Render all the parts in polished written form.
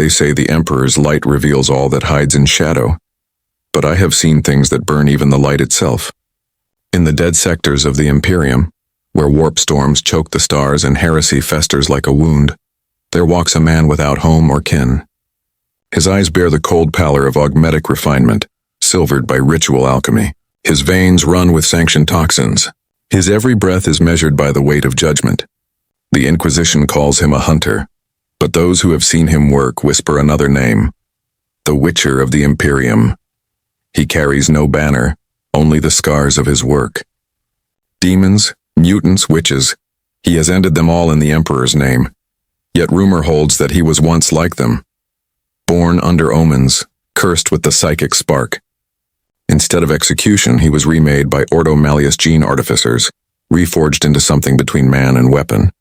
They say the Emperor's light reveals all that hides in shadow, but I have seen things that burn even the light itself. In the dead sectors of the Imperium, where warp storms choke the stars and heresy festers like a wound, there walks a man without home or kin. His eyes bear the cold pallor of augmetic refinement, silvered by ritual alchemy. His veins run with sanctioned toxins. His every breath is measured by the weight of judgment. The Inquisition calls him a hunter, but those who have seen him work whisper another name, the Witcher of the Imperium. He carries no banner, only the scars of his work. Demons, mutants, witches, he has ended them all in the Emperor's name. Yet rumor holds that he was once like them. Born under omens, cursed with the psychic spark. Instead of execution, he was remade by Ordo Malleus gene artificers, reforged into something between man and weapon.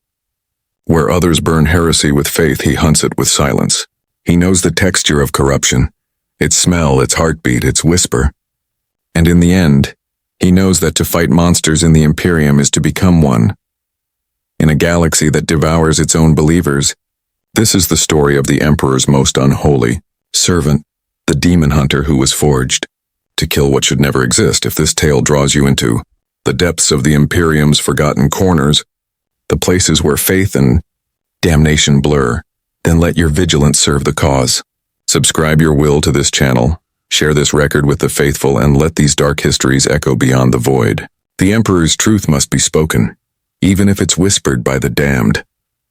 Where others burn heresy with faith, he hunts it with silence. He knows the texture of corruption, its smell, its heartbeat, its whisper. And in the end, he knows that to fight monsters in the Imperium is to become one. In a galaxy that devours its own believers, this is the story of the Emperor's most unholy servant, the Daemonhunter who was forged to kill what should never exist. If this tale draws you into the depths of the Imperium's forgotten corners, the places where faith and damnation blur, then let your vigilance serve the cause. Subscribe your will to this channel, share this record with the faithful, and let these dark histories echo beyond the void. The Emperor's truth must be spoken, even if it's whispered by the damned.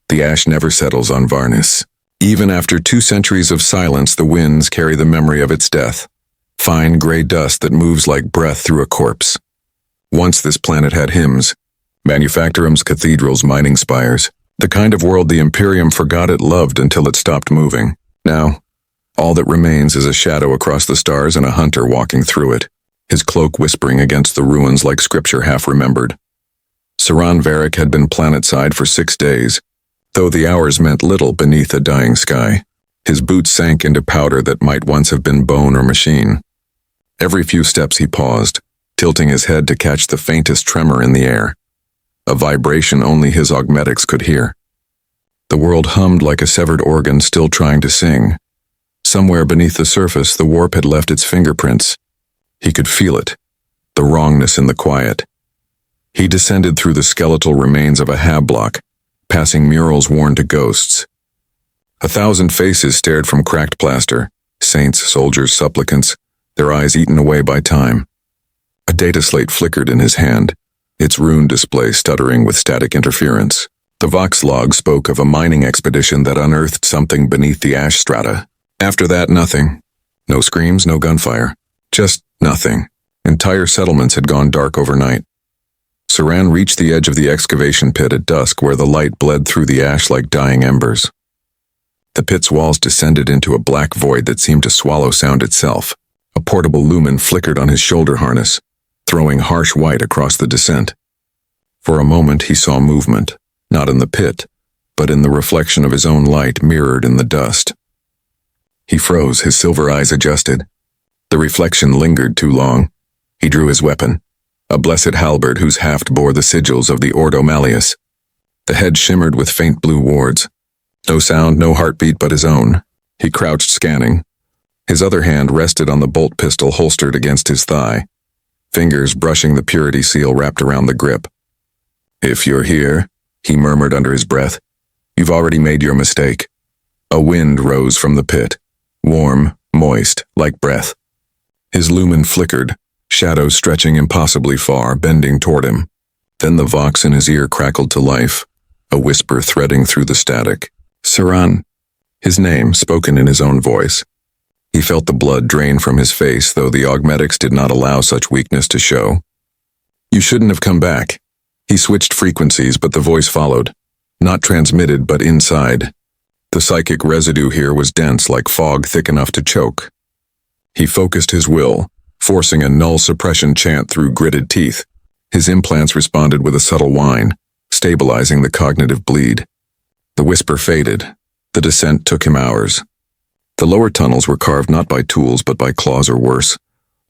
The ash never settles on Varnis. Even after 2 centuries of silence, the winds carry the memory of its death, fine gray dust that moves like breath through a corpse. Once this planet had hymns, manufactorums, cathedrals, mining spires, the kind of world the Imperium forgot it loved until it stopped moving. Now, all that remains is a shadow across the stars and a hunter walking through it, his cloak whispering against the ruins like scripture half remembered. Saran Varric had been planetside for 6 days, though the hours meant little beneath a dying sky. His boots sank into powder that might once have been bone or machine. Every few steps he paused, tilting his head to catch the faintest tremor in the air, a vibration only his augmetics could hear. The world hummed like a severed organ still trying to sing. Somewhere beneath the surface, the warp had left its fingerprints. He could feel it, the wrongness in the quiet. He descended through the skeletal remains of a hab block, passing murals worn to ghosts. 1,000 faces stared from cracked plaster, saints, soldiers, supplicants, their eyes eaten away by time. A data slate flickered in his hand, its rune display stuttering with static interference. The Vox log spoke of a mining expedition that unearthed something beneath the ash strata. After that, nothing. No screams, no gunfire. Just nothing. Entire settlements had gone dark overnight. Saran reached the edge of the excavation pit at dusk, where the light bled through the ash like dying embers. The pit's walls descended into a black void that seemed to swallow sound itself. A portable lumen flickered on his shoulder harness, throwing harsh white across the descent. For a moment he saw movement, not in the pit, but in the reflection of his own light mirrored in the dust. He froze, his silver eyes adjusted. The reflection lingered too long. He drew his weapon, a blessed halberd whose haft bore the sigils of the Ordo Malleus. The head shimmered with faint blue wards. No sound, no heartbeat but his own. He crouched, scanning. His other hand rested on the bolt pistol holstered against his thigh, fingers brushing the purity seal wrapped around the grip. "If you're here," he murmured under his breath, "you've already made your mistake." A wind rose from the pit, warm, moist, like breath. His lumen flickered, shadows stretching impossibly far, bending toward him. Then the vox in his ear crackled to life, a whisper threading through the static. "Saran," his name spoken in his own voice. He felt the blood drain from his face, though the augmetics did not allow such weakness to show. "You shouldn't have come back." He switched frequencies, but the voice followed, not transmitted but inside. The psychic residue here was dense, like fog thick enough to choke. He focused his will, forcing a null suppression chant through gritted teeth. His implants responded with a subtle whine, stabilizing the cognitive bleed. The whisper faded. The descent took him hours. The lower tunnels were carved not by tools but by claws or worse.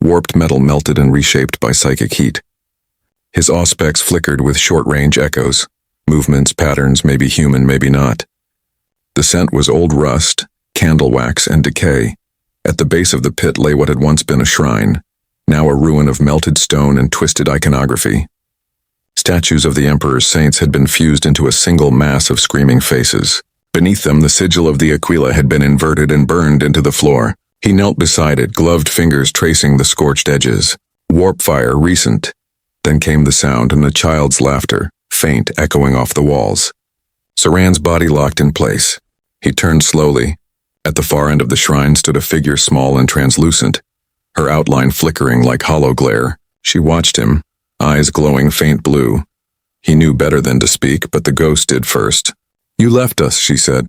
Warped metal melted and reshaped by psychic heat. His auspex flickered with short-range echoes. Movements, patterns, maybe human, maybe not. The scent was old rust, candle wax, and decay. At the base of the pit lay what had once been a shrine, now a ruin of melted stone and twisted iconography. Statues of the Emperor's saints had been fused into a single mass of screaming faces. Beneath them, the sigil of the Aquila had been inverted and burned into the floor. He knelt beside it, gloved fingers tracing the scorched edges. Warp fire, recent. Then came the sound and a child's laughter, faint, echoing off the walls. Saran's body locked in place. He turned slowly. At the far end of the shrine stood a figure small and translucent, her outline flickering like hollow glare. She watched him, eyes glowing faint blue. He knew better than to speak, but the ghost did first. "You left us," she said.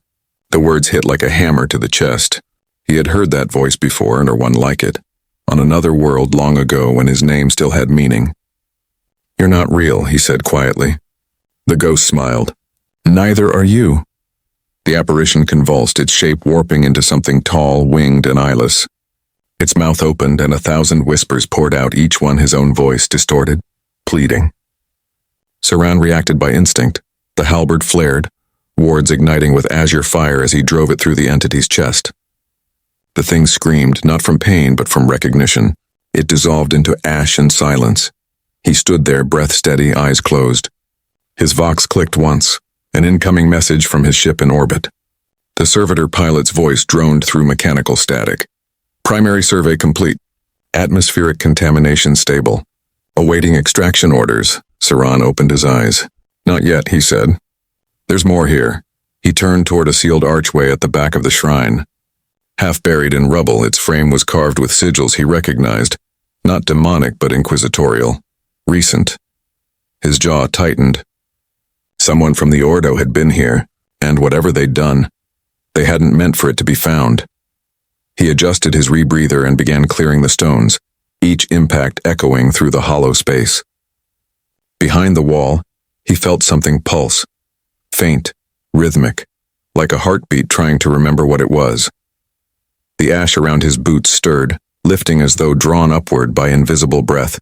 The words hit like a hammer to the chest. He had heard that voice before, or one like it, on another world long ago when his name still had meaning. "You're not real," he said quietly. The ghost smiled. "Neither are you." The apparition convulsed, its shape warping into something tall, winged, and eyeless. Its mouth opened and 1,000 whispers poured out, each one his own voice, distorted, pleading. Saran reacted by instinct. The halberd flared, wards igniting with azure fire as he drove it through the entity's chest. The thing screamed, not from pain but from recognition. It dissolved into ash and silence. He stood there, breath steady, eyes closed. His vox clicked once, an incoming message from his ship in orbit. The servitor pilot's voice droned through mechanical static. "Primary survey complete. Atmospheric contamination stable. Awaiting extraction orders." Saran opened his eyes. "Not yet," he said. "There's more here." He turned toward a sealed archway at the back of the shrine. Half buried in rubble, its frame was carved with sigils he recognized, not demonic but inquisitorial. Recent. His jaw tightened. Someone from the Ordo had been here, and whatever they'd done, they hadn't meant for it to be found. He adjusted his rebreather and began clearing the stones, each impact echoing through the hollow space. Behind the wall, he felt something pulse, faint, rhythmic, like a heartbeat trying to remember what it was. The ash around his boots stirred, lifting as though drawn upward by invisible breath.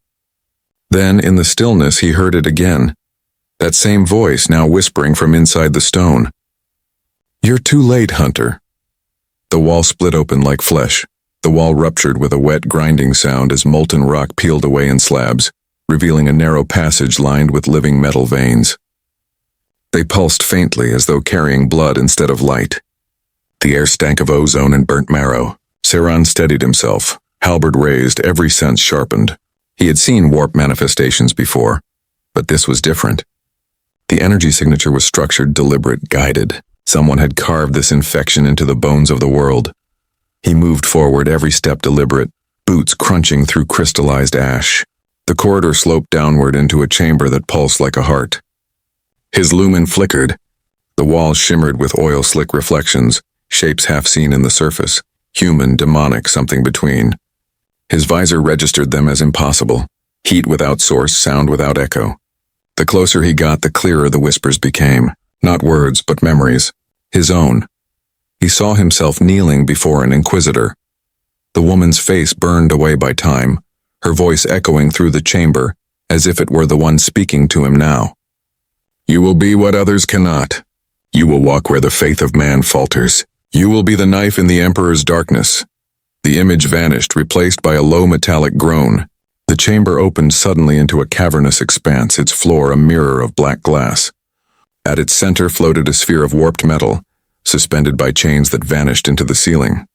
Then, in the stillness, he heard it again, that same voice now whispering from inside the stone. "You're too late, Hunter." The wall split open like flesh. The wall ruptured with a wet, grinding sound as molten rock peeled away in slabs, revealing a narrow passage lined with living metal veins. They pulsed faintly as though carrying blood instead of light. The air stank of ozone and burnt marrow. Saran steadied himself, halberd raised, every sense sharpened. He had seen warp manifestations before, but this was different. The energy signature was structured, deliberate, guided. Someone had carved this infection into the bones of the world. He moved forward, every step deliberate, boots crunching through crystallized ash. The corridor sloped downward into a chamber that pulsed like a heart. His lumen flickered. The walls shimmered with oil-slick reflections, shapes half seen in the surface, human, demonic, something between. His visor registered them as impossible. Heat without source, sound without echo. The closer he got, the clearer the whispers became. Not words, but memories. His own. He saw himself kneeling before an inquisitor. The woman's face burned away by time, her voice echoing through the chamber, as if it were the one speaking to him now. "You will be what others cannot. You will walk where the faith of man falters. You will be the knife in the Emperor's darkness." The image vanished, replaced by a low metallic groan. The chamber opened suddenly into a cavernous expanse, its floor a mirror of black glass. At its center floated a sphere of warped metal, suspended by chains that vanished into the ceiling.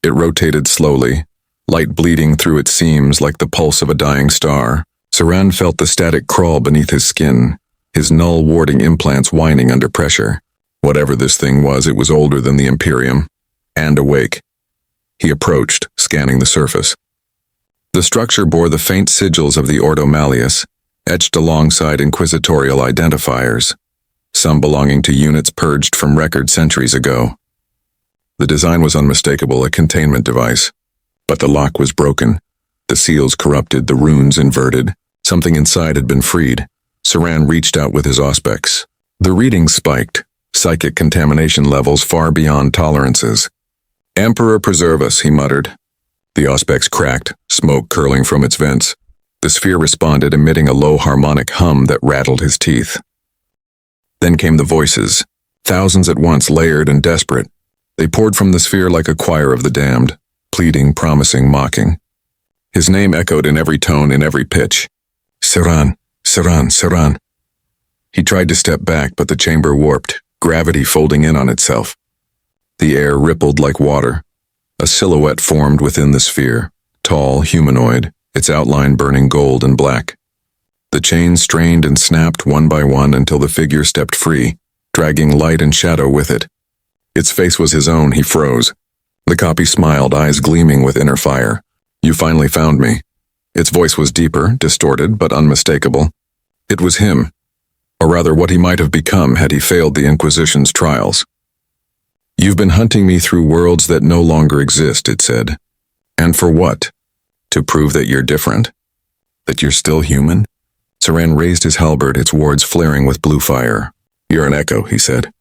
It rotated slowly, light bleeding through its seams like the pulse of a dying star. Saran felt the static crawl beneath his skin, his null warding implants whining under pressure. Whatever this thing was, it was older than the Imperium, and awake. He approached, scanning the surface. The structure bore the faint sigils of the Ordo Malleus, etched alongside inquisitorial identifiers, some belonging to units purged from record centuries ago. The design was unmistakable, a containment device. But the lock was broken, the seals corrupted, the runes inverted. Something inside had been freed. Saran reached out with his auspex. The readings spiked, psychic contamination levels far beyond tolerances. "Emperor preserve us," he muttered. The auspex cracked, smoke curling from its vents. The sphere responded, emitting a low harmonic hum that rattled his teeth. Then came the voices, thousands at once, layered and desperate. They poured from the sphere like a choir of the damned, pleading, promising, mocking. His name echoed in every tone, in every pitch. Siran, Siran, Siran. He tried to step back, but the chamber warped, gravity folding in on itself. The air rippled like water. A silhouette formed within the sphere, tall, humanoid, its outline burning gold and black. The chains strained and snapped one by one until the figure stepped free, dragging light and shadow with it. Its face was his own. He froze. The copy smiled, eyes gleaming with inner fire. You finally found me. Its voice was deeper, distorted, but unmistakable. It was him, or rather what he might have become had he failed the Inquisition's trials. You've been hunting me through worlds that no longer exist, it said. And for what? To prove that you're different? That you're still human? Siran raised his halberd, its wards flaring with blue fire. You're an echo, he said.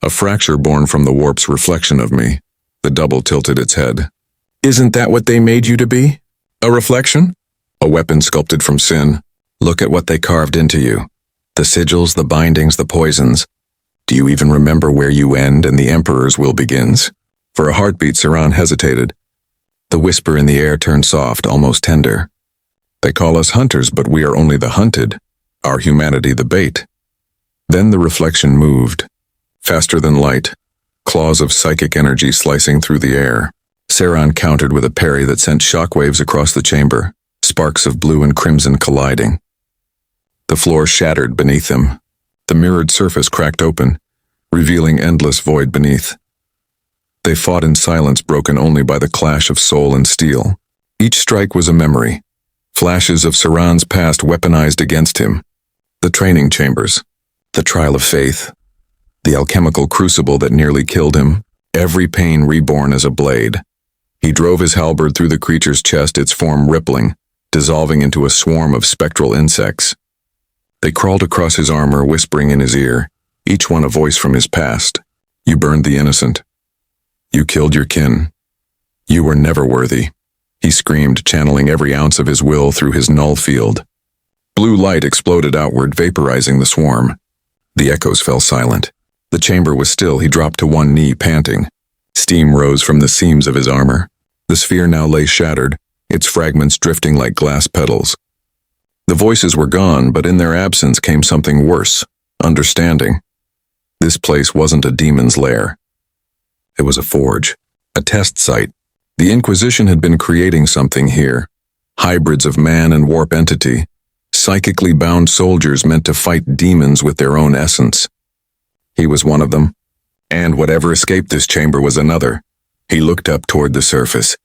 A fracture born from the warp's reflection of me. The double tilted its head. Isn't that what they made you to be? A reflection? A weapon sculpted from sin. Look at what they carved into you. The sigils, the bindings, the poisons. Do you even remember where you end and the Emperor's will begins? For a heartbeat, Siran hesitated. The whisper in the air turned soft, almost tender. They call us hunters, but we are only the hunted. Our humanity the bait. Then the reflection moved. Faster than light. Claws of psychic energy slicing through the air. Siran countered with a parry that sent shockwaves across the chamber, sparks of blue and crimson colliding. The floor shattered beneath him. The mirrored surface cracked open, revealing endless void beneath. They fought in silence broken only by the clash of soul and steel. Each strike was a memory. Flashes of Siran's past weaponized against him. The training chambers. The trial of faith. The alchemical crucible that nearly killed him. Every pain reborn as a blade. He drove his halberd through the creature's chest, its form rippling, dissolving into a swarm of spectral insects. They crawled across his armor, whispering in his ear, each one a voice from his past. You burned the innocent. You killed your kin. You were never worthy. He screamed, channeling every ounce of his will through his null field. Blue light exploded outward, vaporizing the swarm. The echoes fell silent. The chamber was still. He dropped to one knee, panting. Steam rose from the seams of his armor. The sphere now lay shattered, its fragments drifting like glass petals. The voices were gone, but in their absence came something worse, understanding. This place wasn't a demon's lair. It was a forge, a test site. The Inquisition had been creating something here. Hybrids of man and warp entity. Psychically bound soldiers meant to fight demons with their own essence. He was one of them. And whatever escaped this chamber was another. He looked up toward the surface.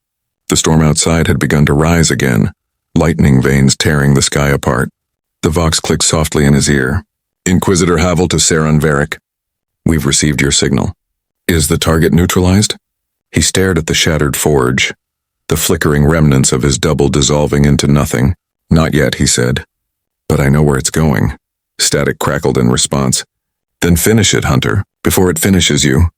The storm outside had begun to rise again, lightning veins tearing the sky apart. The vox clicked softly in his ear. Inquisitor Havel to Saran Varric. We've received your signal. Is the target neutralized? He stared at the shattered forge, the flickering remnants of his double dissolving into nothing. Not yet, he said. But I know where it's going. Static crackled in response. Then finish it, Hunter, before it finishes you.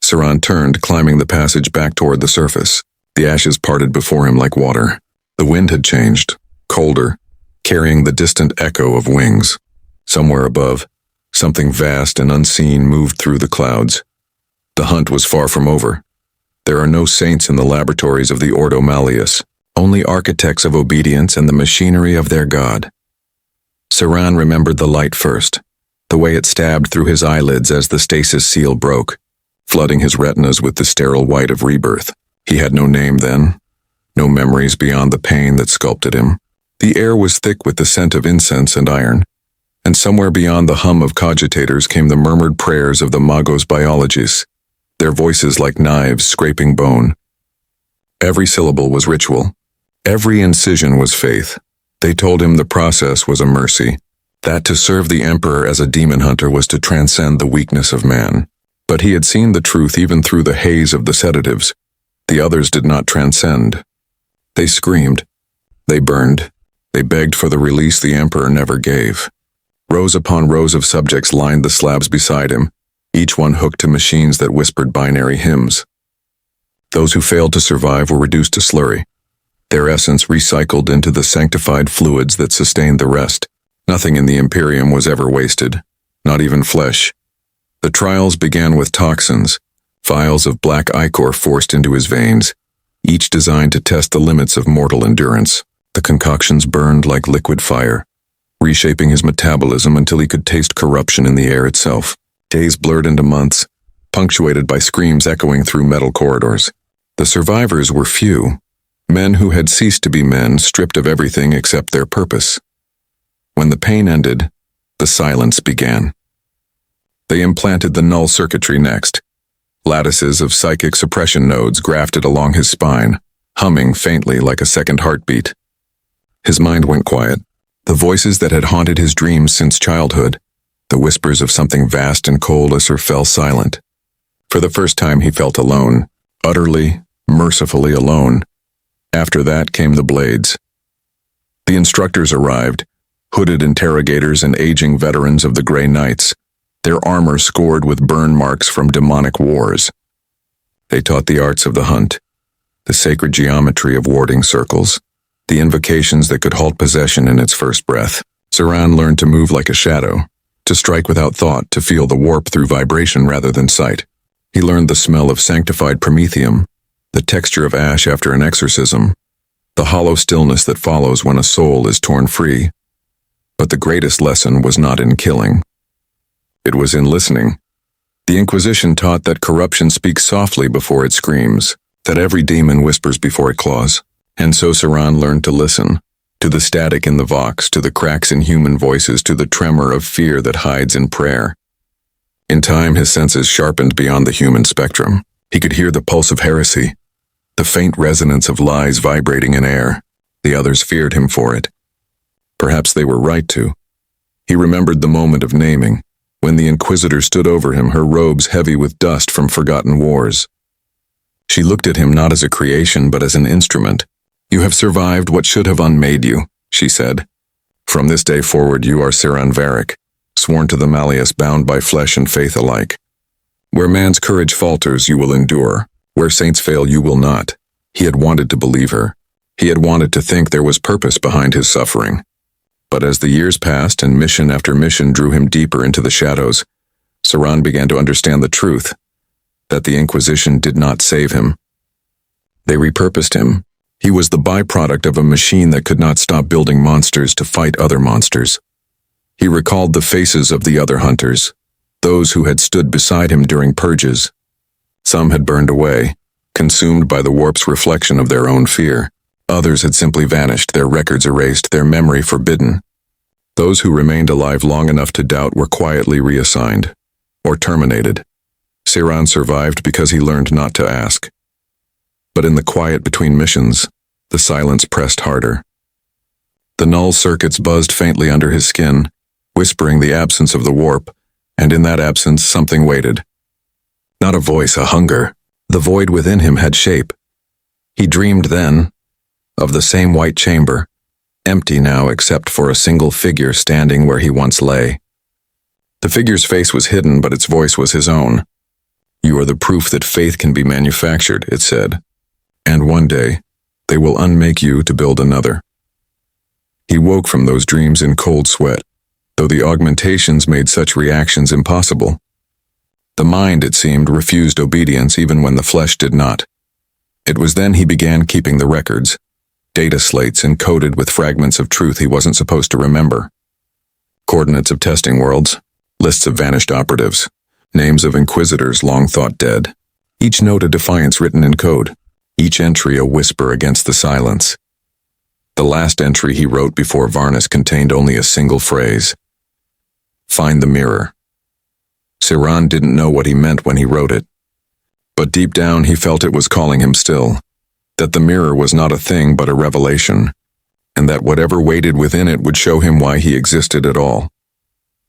Siran turned, climbing the passage back toward the surface. The ashes parted before him like water. The wind had changed, colder, carrying the distant echo of wings. Somewhere above, something vast and unseen moved through the clouds. The hunt was far from over. There are no saints in the laboratories of the Ordo Malleus, only architects of obedience and the machinery of their god. Siran remembered the light first, the way it stabbed through his eyelids as the stasis seal broke, flooding his retinas with the sterile white of rebirth. He had no name then, no memories beyond the pain that sculpted him. The air was thick with the scent of incense and iron, and somewhere beyond the hum of cogitators came the murmured prayers of the Magos Biologists, their voices like knives scraping bone. Every syllable was ritual. Every incision was faith. They told him the process was a mercy, that to serve the Emperor as a Daemonhunter was to transcend the weakness of man. But he had seen the truth even through the haze of the sedatives. The others did not transcend. They screamed. They burned. They begged for the release the Emperor never gave. Rows upon rows of subjects lined the slabs beside him, each one hooked to machines that whispered binary hymns. Those who failed to survive were reduced to slurry, their essence recycled into the sanctified fluids that sustained the rest. Nothing in the Imperium was ever wasted, not even flesh. The trials began with toxins, Vials of black ichor forced into his veins, each designed to test the limits of mortal endurance. The concoctions burned like liquid fire, reshaping his metabolism until he could taste corruption in the air itself. Days blurred into months, punctuated by screams echoing through metal corridors. The survivors were few, men who had ceased to be men, stripped of everything except their purpose. When the pain ended, the silence began. They implanted the null circuitry next, lattices of psychic suppression nodes grafted along his spine, humming faintly like a second heartbeat. His mind went quiet. The voices that had haunted his dreams since childhood, the whispers of something vast and colder, fell silent. For the first time he felt alone, utterly, mercifully alone. After that came the blades. The instructors arrived, hooded interrogators and aging veterans of the Grey Knights, their armor scored with burn marks from demonic wars. They taught the arts of the hunt, the sacred geometry of warding circles, the invocations that could halt possession in its first breath. Saran learned to move like a shadow, to strike without thought, to feel the warp through vibration rather than sight. He learned the smell of sanctified promethium, the texture of ash after an exorcism, the hollow stillness that follows when a soul is torn free. But the greatest lesson was not in killing. It was in listening. The Inquisition taught that corruption speaks softly before it screams, that every demon whispers before it claws. And so Saran learned to listen, to the static in the vox, to the cracks in human voices, to the tremor of fear that hides in prayer. In time, his senses sharpened beyond the human spectrum. He could hear the pulse of heresy, the faint resonance of lies vibrating in air. The others feared him for it. Perhaps they were right to. He remembered the moment of naming, when the Inquisitor stood over him, her robes heavy with dust from forgotten wars. She looked at him not as a creation but as an instrument. "You have survived what should have unmade you," she said. "From this day forward you are Saran Varric, sworn to the Malleus, bound by flesh and faith alike. Where man's courage falters, you will endure. Where saints fail, you will not." He had wanted to believe her. He had wanted to think there was purpose behind his suffering. But as the years passed and mission after mission drew him deeper into the shadows, Saran began to understand the truth, that the Inquisition did not save him. They repurposed him. He was the byproduct of a machine that could not stop building monsters to fight other monsters. He recalled the faces of the other hunters, those who had stood beside him during purges. Some had burned away, consumed by the warp's reflection of their own fear. Others had simply vanished, their records erased, their memory forbidden. Those who remained alive long enough to doubt were quietly reassigned, or terminated. Saran survived because he learned not to ask. But in the quiet between missions, the silence pressed harder. The null circuits buzzed faintly under his skin, whispering the absence of the warp, and in that absence something waited. Not a voice, a hunger. The void within him had shape. He dreamed then of the same white chamber, empty now except for a single figure standing where he once lay. The figure's face was hidden, but its voice was his own. "You are the proof that faith can be manufactured," it said. "And one day, they will unmake you to build another." He woke from those dreams in cold sweat, though the augmentations made such reactions impossible. The mind, it seemed, refused obedience even when the flesh did not. It was then he began keeping the records, data slates encoded with fragments of truth he wasn't supposed to remember. Coordinates of testing worlds, lists of vanished operatives, names of inquisitors long thought dead. Each note a defiance written in code, each entry a whisper against the silence. The last entry he wrote before Varnus contained only a single phrase: "Find the mirror." Saran didn't know what he meant when he wrote it, but deep down he felt it was calling him still, that the mirror was not a thing but a revelation, and that whatever waited within it would show him why he existed at all.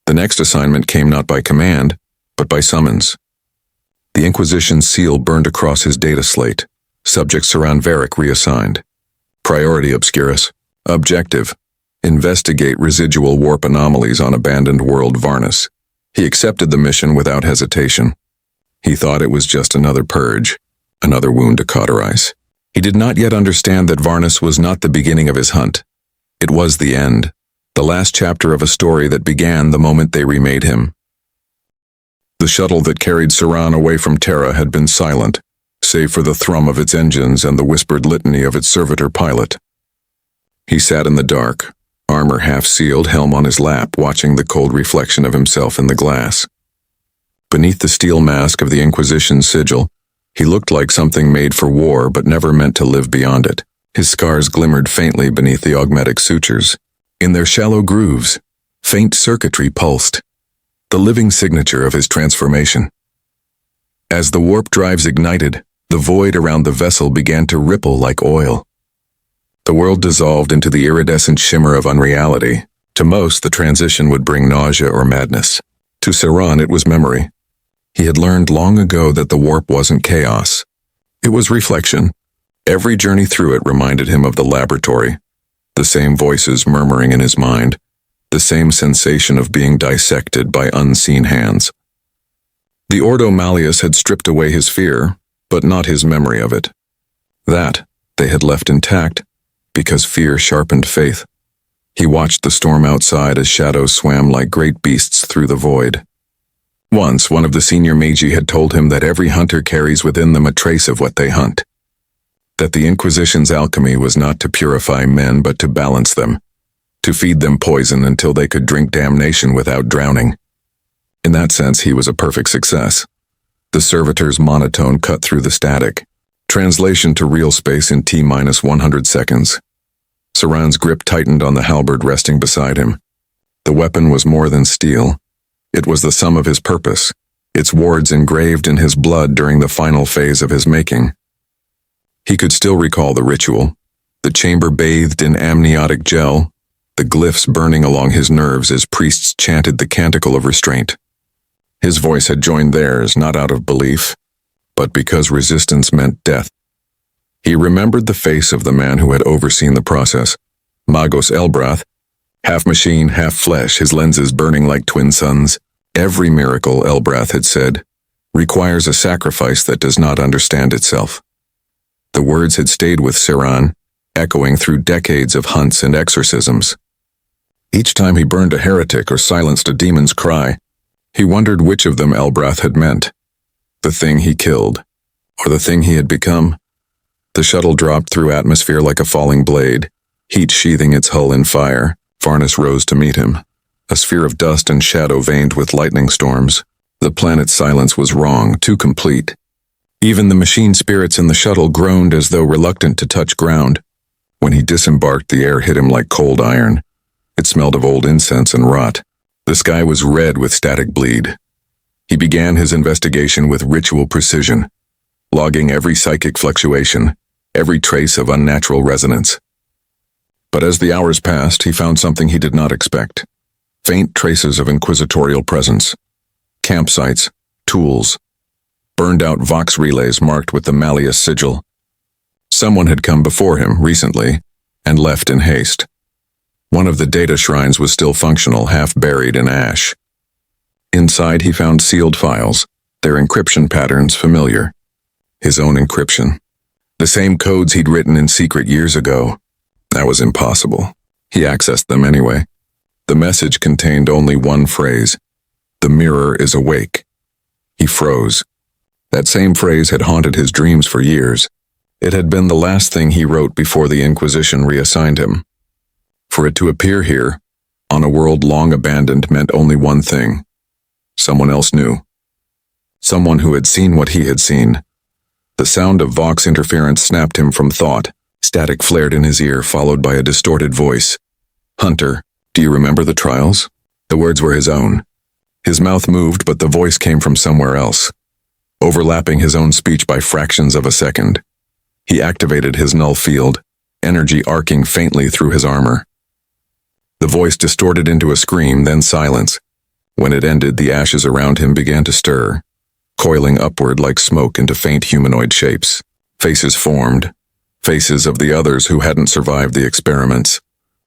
The next assignment came not by command, but by summons. The Inquisition's seal burned across his data slate, subject Saran Varric reassigned. Priority Obscurus. Objective: investigate residual warp anomalies on abandoned world Varnus. He accepted the mission without hesitation. He thought it was just another purge, another wound to cauterize. He did not yet understand that Varnus was not the beginning of his hunt. It was the end, the last chapter of a story that began the moment they remade him. The shuttle that carried Saran away from Terra had been silent, save for the thrum of its engines and the whispered litany of its servitor pilot. He sat in the dark, armor half-sealed, helm on his lap, watching the cold reflection of himself in the glass. Beneath the steel mask of the Inquisition's sigil, he looked like something made for war but never meant to live beyond it. His scars glimmered faintly beneath the augmetic sutures. In their shallow grooves, faint circuitry pulsed, the living signature of his transformation. As the warp drives ignited, the void around the vessel began to ripple like oil. The world dissolved into the iridescent shimmer of unreality. To most, the transition would bring nausea or madness. To Saran, it was memory. He had learned long ago that the warp wasn't chaos. It was reflection. Every journey through it reminded him of the laboratory, the same voices murmuring in his mind, the same sensation of being dissected by unseen hands. The Ordo Malleus had stripped away his fear, but not his memory of it. That they had left intact, because fear sharpened faith. He watched the storm outside as shadows swam like great beasts through the void. Once, one of the senior magi had told him that every hunter carries within them a trace of what they hunt. That the Inquisition's alchemy was not to purify men but to balance them, to feed them poison until they could drink damnation without drowning. In that sense, he was a perfect success. The servitor's monotone cut through the static. Translation to real space in T-100 seconds. Saran's grip tightened on the halberd resting beside him. The weapon was more than steel. It was the sum of his purpose, its wards engraved in his blood during the final phase of his making. He could still recall the ritual, the chamber bathed in amniotic gel, the glyphs burning along his nerves as priests chanted the canticle of restraint. His voice had joined theirs, not out of belief, but because resistance meant death. He remembered the face of the man who had overseen the process, Magos Elbrath, half machine, half flesh, his lenses burning like twin suns. Every miracle, Elbrath had said, requires a sacrifice that does not understand itself. The words had stayed with Saran, echoing through decades of hunts and exorcisms. Each time he burned a heretic or silenced a demon's cry, he wondered which of them Elbrath had meant. The thing he killed, or the thing he had become. The shuttle dropped through atmosphere like a falling blade, heat sheathing its hull in fire. Varnus rose to meet him, a sphere of dust and shadow veined with lightning storms. The planet's silence was wrong, too complete. Even the machine spirits in the shuttle groaned as though reluctant to touch ground. When he disembarked, the air hit him like cold iron. It smelled of old incense and rot. The sky was red with static bleed. He began his investigation with ritual precision, logging every psychic fluctuation, every trace of unnatural resonance. But as the hours passed, he found something he did not expect. Faint traces of inquisitorial presence. Campsites, tools, burned-out Vox relays marked with the Malleus sigil. Someone had come before him recently and left in haste. One of the data shrines was still functional, half buried in ash. Inside he found sealed files, their encryption patterns familiar. His own encryption. The same codes he'd written in secret years ago. That was impossible. He accessed them anyway. The message contained only one phrase. The mirror is awake. He froze. That same phrase had haunted his dreams for years. It had been the last thing he wrote before the Inquisition reassigned him. For it to appear here, on a world long abandoned, meant only one thing. Someone else knew. Someone who had seen what he had seen. The sound of Vox interference snapped him from thought. Static flared in his ear, followed by a distorted voice. "Hunter, do you remember the trials?" The words were his own. His mouth moved, but the voice came from somewhere else, overlapping his own speech by fractions of a second. He activated his null field, energy arcing faintly through his armor. The voice distorted into a scream, then silence. When it ended, the ashes around him began to stir, coiling upward like smoke into faint humanoid shapes. Faces formed, faces of the others who hadn't survived the experiments.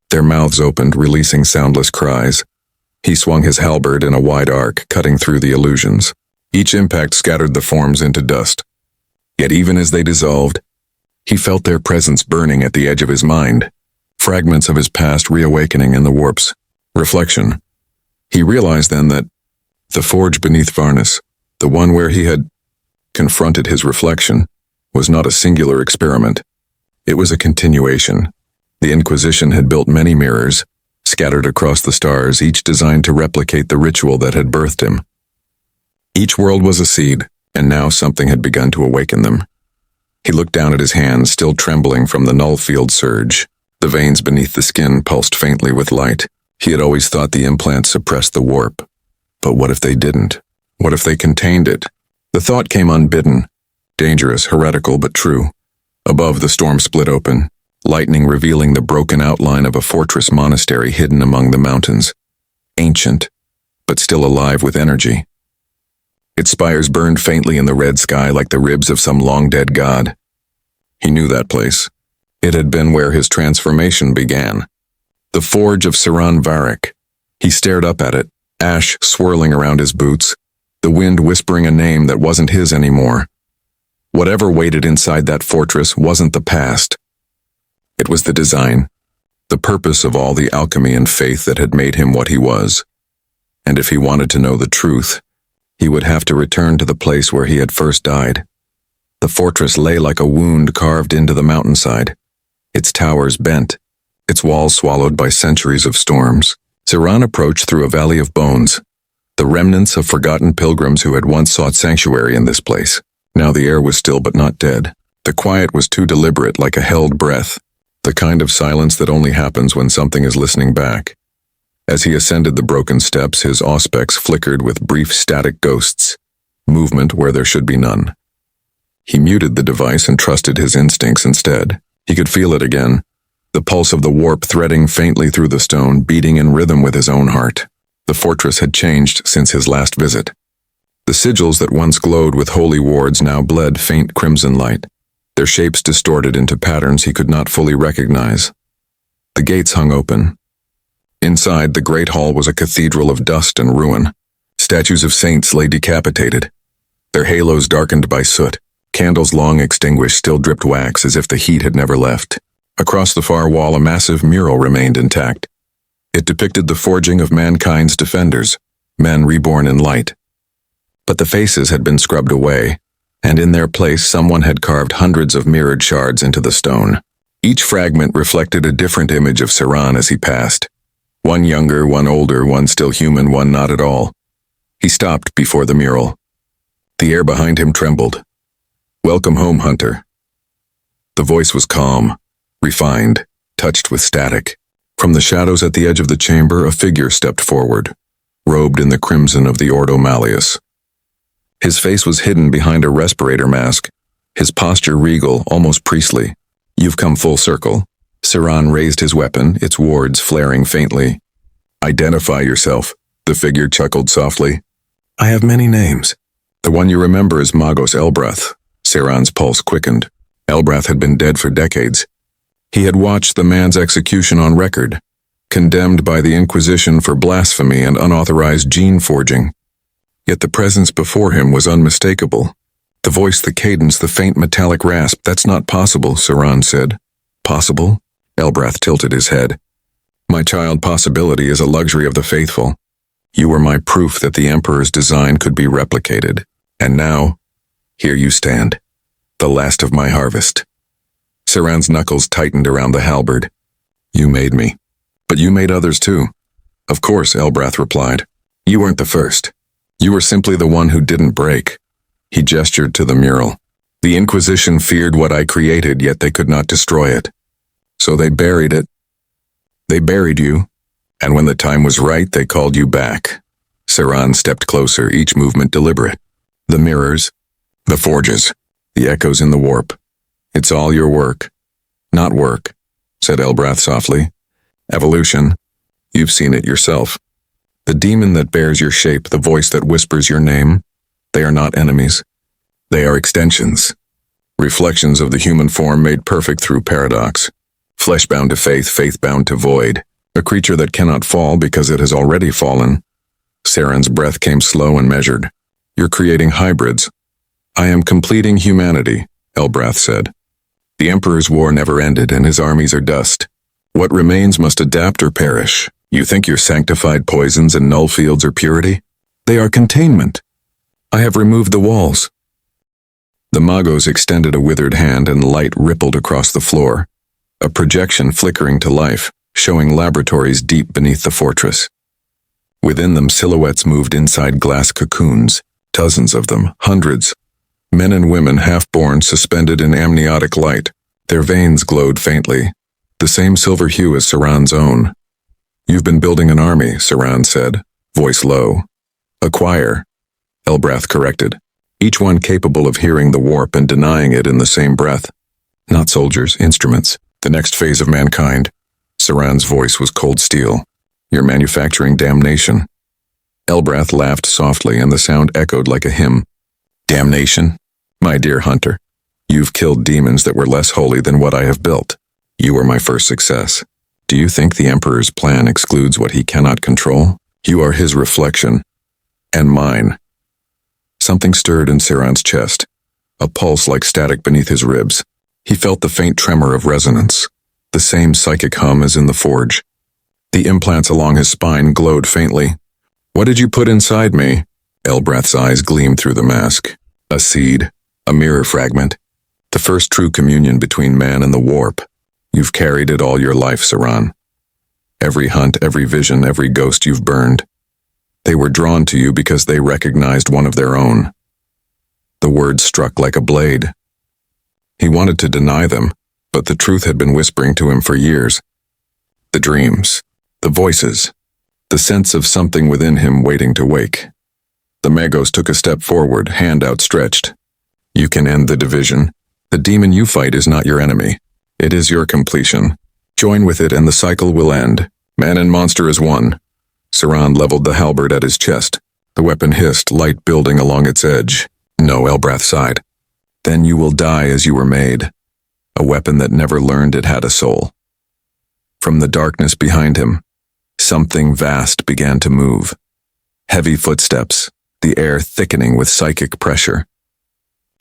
Their mouths opened, releasing soundless cries. He swung his halberd in a wide arc, cutting through the illusions. Each impact scattered the forms into dust. Yet even as they dissolved, he felt their presence burning at the edge of his mind, fragments of his past reawakening in the warps. Reflection. He realized then that the forge beneath Varnus, The one where he had confronted his reflection was not a singular experiment. It was a continuation. The Inquisition had built many mirrors, scattered across the stars, each designed to replicate the ritual that had birthed him. Each world was a seed, and now something had begun to awaken them. He looked down at his hands, still trembling from the null field surge. The veins beneath the skin pulsed faintly with light. He had always thought the implants suppressed the warp. But what if they didn't? What if they contained it? The thought came unbidden. Dangerous, heretical, but true. Above, the storm split open, lightning revealing the broken outline of a fortress monastery hidden among the mountains. Ancient, but still alive with energy. Its spires burned faintly in the red sky like the ribs of some long-dead god. He knew that place. It had been where his transformation began. The forge of Saran Varik. He stared up at it, ash swirling around his boots, the wind whispering a name that wasn't his anymore. Whatever waited inside that fortress wasn't the past. It was the design, the purpose of all the alchemy and faith that had made him what he was. And if he wanted to know the truth, he would have to return to the place where he had first died. The fortress lay like a wound carved into the mountainside, its towers bent, its walls swallowed by centuries of storms. Saran approached through a valley of bones, the remnants of forgotten pilgrims who had once sought sanctuary in this place. Now the air was still but not dead. The quiet was too deliberate, like a held breath, the kind of silence that only happens when something is listening back. As he ascended the broken steps, his auspex flickered with brief static ghosts, movement where there should be none. He muted the device and trusted his instincts instead. He could feel it again, the pulse of the warp threading faintly through the stone, beating in rhythm with his own heart. The fortress had changed since his last visit. The sigils that once glowed with holy wards now bled faint crimson light, their shapes distorted into patterns he could not fully recognize. The gates hung open. Inside, the great hall was a cathedral of dust and ruin. Statues of saints lay decapitated, their halos darkened by soot. Candles long extinguished still dripped wax as if the heat had never left. Across the far wall, a massive mural remained intact. It depicted the forging of mankind's defenders, men reborn in light. But the faces had been scrubbed away, and in their place someone had carved hundreds of mirrored shards into the stone. Each fragment reflected a different image of Saran as he passed. One younger, one older, one still human, one not at all. He stopped before the mural. The air behind him trembled. "Welcome home, Hunter." The voice was calm, refined, touched with static. From the shadows at the edge of the chamber, a figure stepped forward, robed in the crimson of the Ordo Malleus. His face was hidden behind a respirator mask, his posture regal, almost priestly. "You've come full circle." Saran raised his weapon, its wards flaring faintly. "Identify yourself," the figure chuckled softly. "I have many names. The one you remember is Magos Elbrath." Saran's pulse quickened. Elbrath had been dead for decades. He had watched the man's execution on record, condemned by the Inquisition for blasphemy and unauthorized gene forging. Yet the presence before him was unmistakable. The voice, the cadence, the faint metallic rasp. "That's not possible," Saran said. "Possible?" Elbrath tilted his head. "My child, possibility is a luxury of the faithful. You were my proof that the Emperor's design could be replicated. And now, here you stand, the last of my harvest." Saran's knuckles tightened around the halberd. "You made me. But you made others too." "Of course," Elbrath replied. "You weren't the first. You were simply the one who didn't break." He gestured to the mural. "The Inquisition feared what I created, yet they could not destroy it. So they buried it. They buried you, and when the time was right, they called you back." Saran stepped closer, each movement deliberate. "The mirrors, the forges, the echoes in the warp. It's all your work." "Not work," said Elbrath softly. "Evolution. You've seen it yourself. The demon that bears your shape, the voice that whispers your name, they are not enemies. They are extensions. Reflections of the human form made perfect through paradox. Flesh bound to faith, faith bound to void. A creature that cannot fall because it has already fallen." Saran's breath came slow and measured. "You're creating hybrids." "I am completing humanity," Elbrath said. "The Emperor's war never ended, and his armies are dust. What remains must adapt or perish. You think your sanctified poisons and null fields are purity? They are containment. I have removed the walls. The Magos extended a withered hand and light rippled across the floor, a projection flickering to life, showing laboratories deep beneath the fortress. Within them, silhouettes moved inside glass cocoons, dozens of them, hundreds. Men and women half-born suspended in amniotic light. Their veins glowed faintly, the same silver hue as Saran's own. You've been building an army, Saran said, voice low. A choir, Elbrath corrected, each one capable of hearing the warp and denying it in the same breath. Not soldiers, instruments, the next phase of mankind. Saran's voice was cold steel. You're manufacturing damnation. Elbrath laughed softly and the sound echoed like a hymn. Damnation? My dear hunter, you've killed demons that were less holy than what I have built. You were my first success. Do you think the Emperor's plan excludes what he cannot control? You are his reflection. And mine. Something stirred in Saran's chest, a pulse like static beneath his ribs. He felt the faint tremor of resonance, the same psychic hum as in the forge. The implants along his spine glowed faintly. What did you put inside me? Elbrath's eyes gleamed through the mask. A seed, a mirror fragment, the first true communion between man and the warp. You've carried it all your life, Saran. Every hunt, every vision, every ghost you've burned. They were drawn to you because they recognized one of their own. The words struck like a blade. He wanted to deny them, but the truth had been whispering to him for years. The dreams, the voices, the sense of something within him waiting to wake. The Magos took a step forward, hand outstretched. You can end the division. The demon you fight is not your enemy. It is your completion. Join with it and the cycle will end. Man and monster is one. Saran leveled the halberd at his chest. The weapon hissed, light building along its edge. No, Elbrath sighed. Then you will die as you were made. A weapon that never learned it had a soul. From the darkness behind him, something vast began to move. Heavy footsteps, the air thickening with psychic pressure.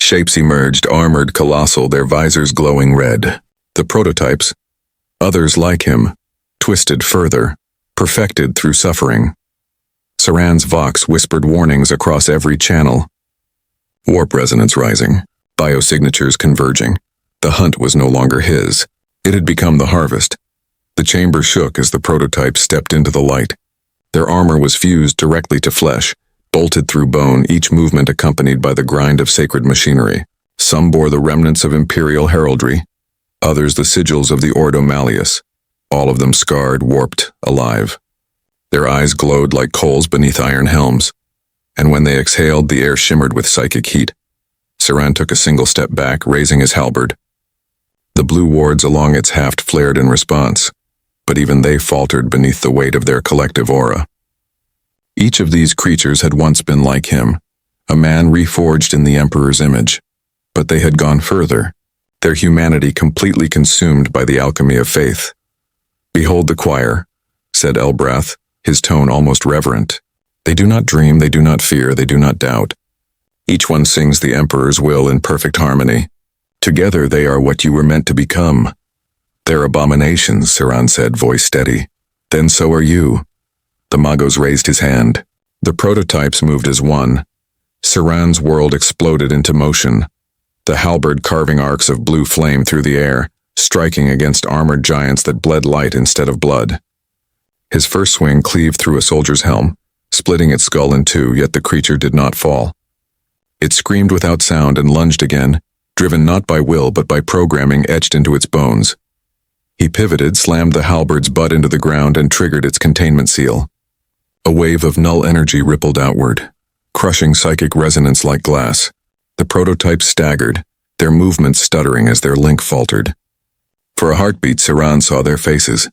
Shapes emerged, armored, colossal, their visors glowing red. The prototypes, others like him, twisted further, perfected through suffering. Saran's vox whispered warnings across every channel. Warp resonance rising, biosignatures converging. The hunt was no longer his. It had become the harvest. The chamber shook as the prototypes stepped into the light. Their armor was fused directly to flesh, bolted through bone, each movement accompanied by the grind of sacred machinery. Some bore the remnants of imperial heraldry, others the sigils of the Ordo Malleus, all of them scarred, warped, alive. Their eyes glowed like coals beneath iron helms, and when they exhaled, the air shimmered with psychic heat. Saran took a single step back, raising his halberd. The blue wards along its haft flared in response, but even they faltered beneath the weight of their collective aura. Each of these creatures had once been like him, a man reforged in the Emperor's image, but they had gone further, their humanity completely consumed by the alchemy of faith. Behold the choir, said Elbrath, his tone almost reverent. They do not dream, they do not fear, they do not doubt. Each one sings the Emperor's will in perfect harmony. Together they are what you were meant to become. They're abominations, Saran said, voice steady. Then so are you. The Magos raised his hand. The prototypes moved as one. Saran's world exploded into motion, the halberd carving arcs of blue flame through the air, striking against armored giants that bled light instead of blood. His first swing cleaved through a soldier's helm, splitting its skull in two, yet the creature did not fall. It screamed without sound and lunged again, driven not by will but by programming etched into its bones. He pivoted, slammed the halberd's butt into the ground and triggered its containment seal. A wave of null energy rippled outward, crushing psychic resonance like glass. The prototypes staggered, their movements stuttering as their link faltered. For a heartbeat, Saran saw their faces,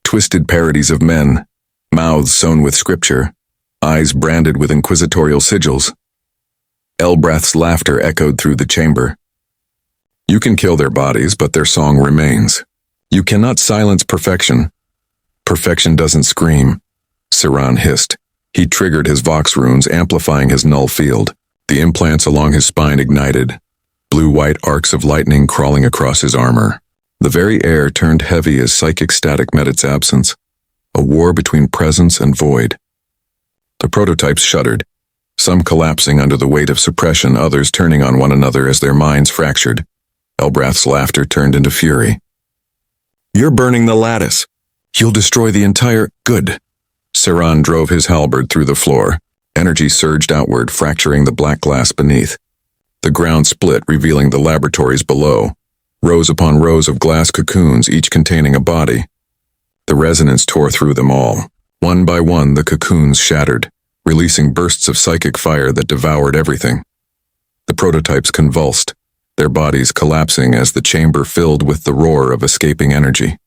twisted parodies of men, mouths sewn with scripture, eyes branded with inquisitorial sigils. Elbrath's laughter echoed through the chamber. You can kill their bodies, but their song remains. You cannot silence perfection. Perfection doesn't scream, Saran hissed. He triggered his vox runes, amplifying his null field. The implants along his spine ignited, blue-white arcs of lightning crawling across his armor. The very air turned heavy as psychic static met its absence, a war between presence and void. The prototypes shuddered. some collapsing under the weight of suppression, others turning on one another as their minds fractured. Elbrath's laughter turned into fury. "You're burning the lattice. You'll destroy the entire—" "Good." Saran drove his halberd through the floor. Energy surged outward, fracturing the black glass beneath. The ground split, revealing the laboratories below. Rows upon rows of glass cocoons, each containing a body. The resonance tore through them all. One by one, the cocoons shattered, releasing bursts of psychic fire that devoured everything. The prototypes convulsed, their bodies collapsing as the chamber filled with the roar of escaping energy.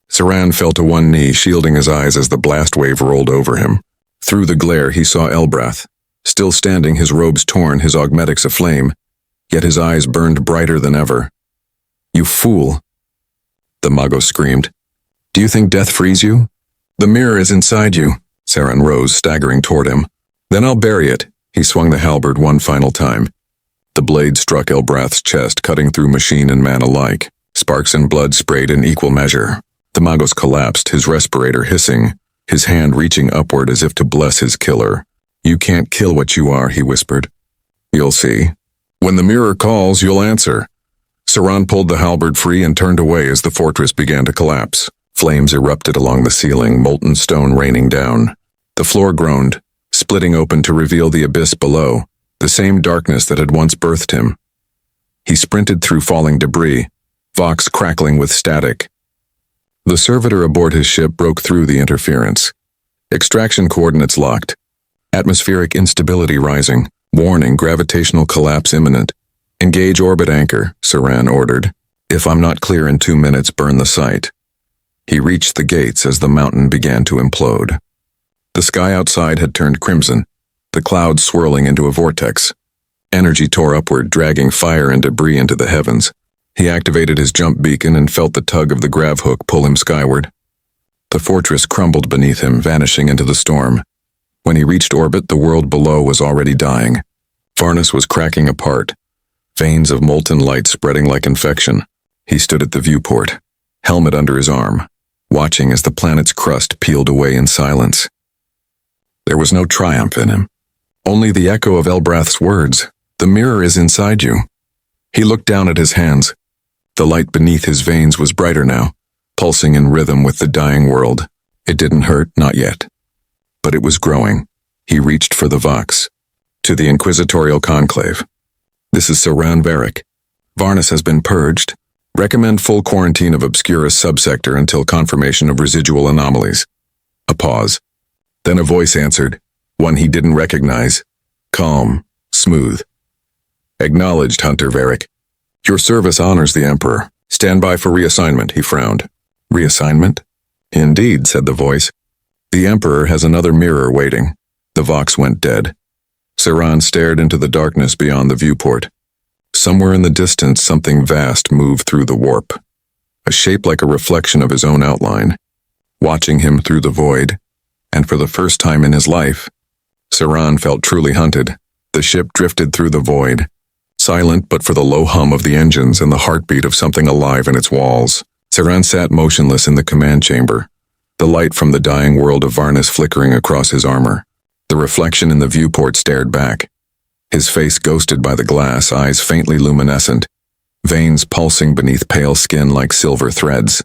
Saran fell to one knee, shielding his eyes as the blast wave rolled over him. Through the glare, he saw Elbrath, still standing, his robes torn, his augmetics aflame, yet his eyes burned brighter than ever. "You fool!" the Mago screamed. "Do you think death frees you? The mirror is inside you." Saran rose, staggering toward him. "Then I'll bury it." He swung the halberd one final time. The blade struck Elbrath's chest, cutting through machine and man alike. Sparks and blood sprayed in equal measure. The Magos collapsed, his respirator hissing, his hand reaching upward as if to bless his killer. "You can't kill what you are," he whispered. "You'll see. When the mirror calls, you'll answer." Saran pulled the halberd free and turned away as the fortress began to collapse. Flames erupted along the ceiling, molten stone raining down. The floor groaned, splitting open to reveal the abyss below, the same darkness that had once birthed him. He sprinted through falling debris, Vox crackling with static. The servitor aboard his ship broke through the interference. Extraction coordinates locked. Atmospheric instability rising. Warning, gravitational collapse imminent. "Engage orbit anchor," Saran ordered. "If I'm not clear in 2 minutes, burn the site." He reached the gates as the mountain began to implode. The sky outside had turned crimson, the clouds swirling into a vortex. Energy tore upward, dragging fire and debris into the heavens. He activated his jump beacon and felt the tug of the grav hook pull him skyward. The fortress crumbled beneath him, vanishing into the storm. When he reached orbit, the world below was already dying. Varnus was cracking apart, veins of molten light spreading like infection. He stood at the viewport, helmet under his arm, watching as the planet's crust peeled away in silence. There was no triumph in him, only the echo of Elbrath's words. "The mirror is inside you." He looked down at his hands. The light beneath his veins was brighter now, pulsing in rhythm with the dying world. It didn't hurt, not yet. But it was growing. He reached for the Vox. "To the Inquisitorial Conclave. This is Saran Varric. Varnus has been purged. Recommend full quarantine of Obscurus subsector until confirmation of residual anomalies." A pause. Then a voice answered, one he didn't recognize. Calm, smooth. "Acknowledged, Hunter Varric. Your service honors the Emperor. Stand by for reassignment," he frowned. "Reassignment?" "Indeed," said the voice. "The Emperor has another mirror waiting." The Vox went dead. Saran stared into the darkness beyond the viewport. Somewhere in the distance, something vast moved through the warp, a shape like a reflection of his own outline, watching him through the void. And for the first time in his life, Saran felt truly hunted. The ship drifted through the void, silent but for the low hum of the engines and the heartbeat of something alive in its walls. Saran sat motionless in the command chamber, the light from the dying world of Varnus flickering across his armor. The reflection in the viewport stared back, his face ghosted by the glass, eyes faintly luminescent, veins pulsing beneath pale skin like silver threads.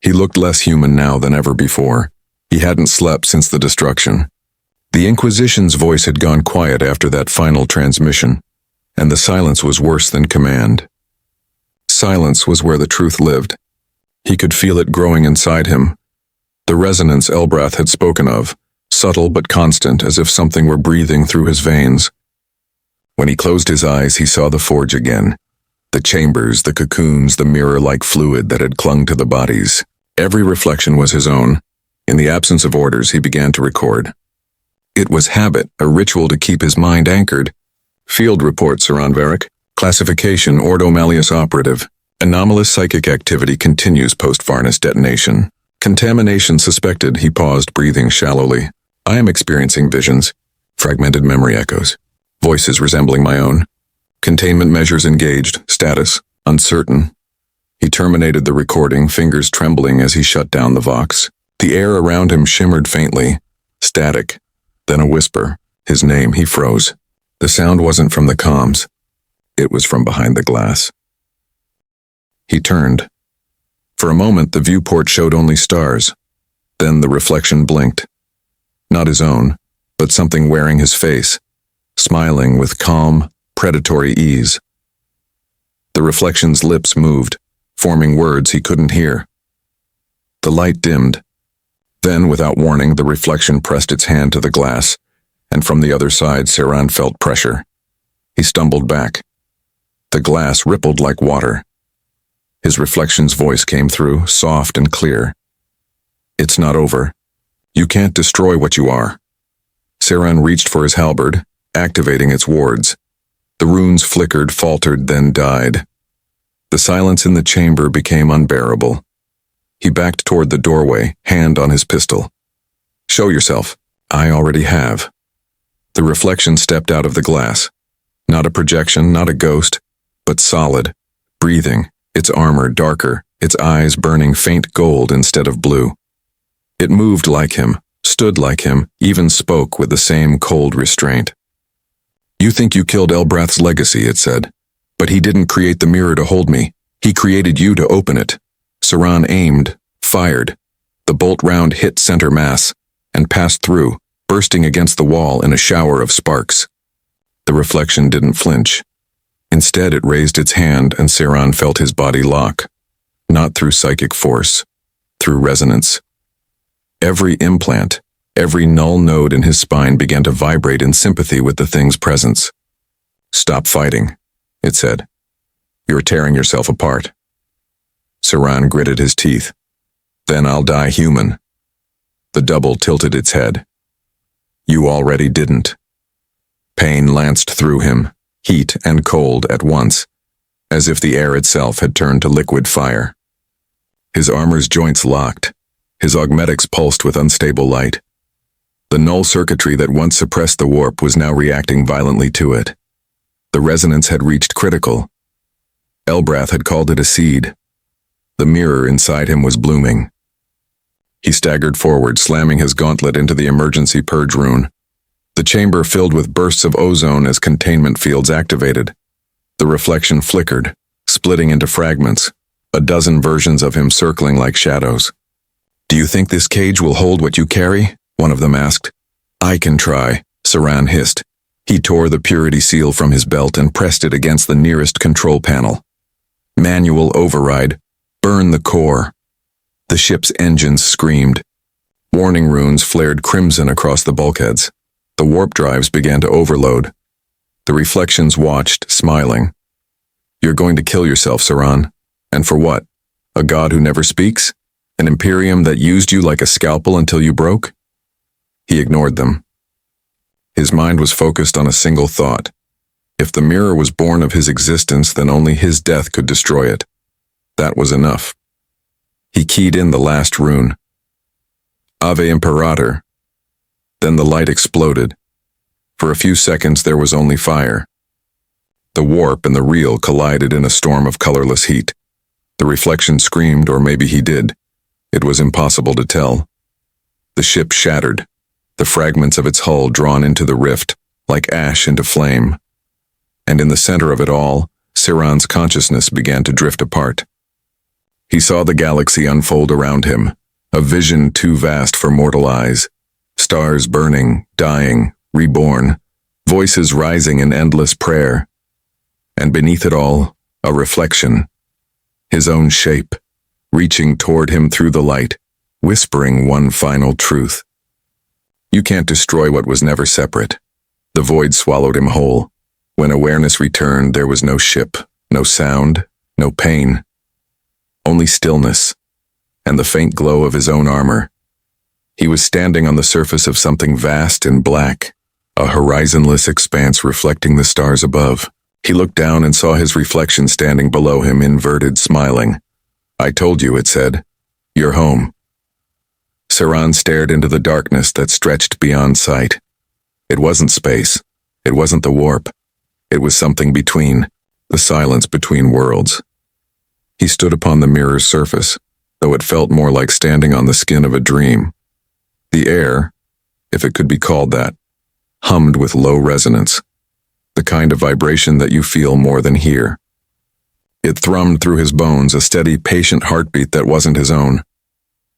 He looked less human now than ever before. He hadn't slept since the destruction. The Inquisition's voice had gone quiet after that final transmission, and the silence was worse than command. Silence was where the truth lived. He could feel it growing inside him. The resonance Elbrath had spoken of, subtle but constant, as if something were breathing through his veins. When he closed his eyes, he saw the forge again. The chambers, the cocoons, the mirror-like fluid that had clung to the bodies. Every reflection was his own. In the absence of orders, he began to record. It was habit, a ritual to keep his mind anchored. Field report, Saran Varric. Classification, Ordo Malleus Operative. Anomalous psychic activity continues post-Varnus detonation. Contamination suspected, he paused, breathing shallowly. I am experiencing visions. Fragmented memory echoes. Voices resembling my own. Containment measures engaged. Status, uncertain. He terminated the recording, fingers trembling as he shut down the Vox. The air around him shimmered faintly. Static. Then a whisper. His name, he froze. The sound wasn't from the comms. It was from behind the glass. He turned. For a moment, the viewport showed only stars. Then the reflection blinked. Not his own, but something wearing his face, smiling with calm, predatory ease. The reflection's lips moved, forming words he couldn't hear. The light dimmed. Then, without warning, the reflection pressed its hand to the glass, and from the other side, Seran felt pressure. He stumbled back. The glass rippled like water. His reflection's voice came through, soft and clear. "It's not over. You can't destroy what you are." Seran reached for his halberd, activating its wards. The runes flickered, faltered, then died. The silence in the chamber became unbearable. He backed toward the doorway, hand on his pistol. "Show yourself." "I already have." The reflection stepped out of the glass. Not a projection, not a ghost, but solid, breathing, its armor darker, its eyes burning faint gold instead of blue. It moved like him, stood like him, even spoke with the same cold restraint. "You think you killed Elbrath's legacy," it said. "But he didn't create the mirror to hold me. He created you to open it." Seran aimed, fired. The bolt round hit center mass, and passed through, bursting against the wall in a shower of sparks. The reflection didn't flinch. Instead, it raised its hand, and Seran felt his body lock. Not through psychic force, through resonance. Every implant, every null node in his spine began to vibrate in sympathy with the thing's presence. "Stop fighting," it said. "You're tearing yourself apart." Seran gritted his teeth. "Then I'll die human." The double tilted its head. "You already didn't." Pain lanced through him, heat and cold at once, as if the air itself had turned to liquid fire. His armor's joints locked. His augmetics pulsed with unstable light. The null circuitry that once suppressed the warp was now reacting violently to it. The resonance had reached critical. Elbrath had called it a seed. The mirror inside him was blooming. He staggered forward, slamming his gauntlet into the emergency purge rune. The chamber filled with bursts of ozone as containment fields activated. The reflection flickered, splitting into fragments, a dozen versions of him circling like shadows. "Do you think this cage will hold what you carry?" one of them asked. "I can try," Seran hissed. He tore the purity seal from his belt and pressed it against the nearest control panel. "Manual override. Burn the core." The ship's engines screamed. Warning runes flared crimson across the bulkheads. The warp drives began to overload. The reflections watched, smiling. "You're going to kill yourself, Seran. And for what? A god who never speaks? An Imperium that used you like a scalpel until you broke?" He ignored them. His mind was focused on a single thought. If the mirror was born of his existence, then only his death could destroy it. That was enough. He keyed in the last rune. Ave Imperator. Then the light exploded. For a few seconds there was only fire. The warp and the real collided in a storm of colorless heat. The reflection screamed, or maybe he did. It was impossible to tell. The ship shattered, the fragments of its hull drawn into the rift, like ash into flame. And in the center of it all, Seran's consciousness began to drift apart. He saw the galaxy unfold around him, a vision too vast for mortal eyes. Stars burning, dying, reborn, voices rising in endless prayer. And beneath it all, a reflection. His own shape, reaching toward him through the light, whispering one final truth. You can't destroy what was never separate. The void swallowed him whole. When awareness returned, there was no ship, no sound, no pain. Only stillness, and the faint glow of his own armor. He was standing on the surface of something vast and black, a horizonless expanse reflecting the stars above. He looked down and saw his reflection standing below him, inverted, smiling. "I told you," it said. "You're home." Seran stared into the darkness that stretched beyond sight. It wasn't space. It wasn't the warp. It was something between, the silence between worlds. He stood upon the mirror's surface, though it felt more like standing on the skin of a dream. The air, if it could be called that, hummed with low resonance, the kind of vibration that you feel more than hear. It thrummed through his bones, a steady, patient heartbeat that wasn't his own.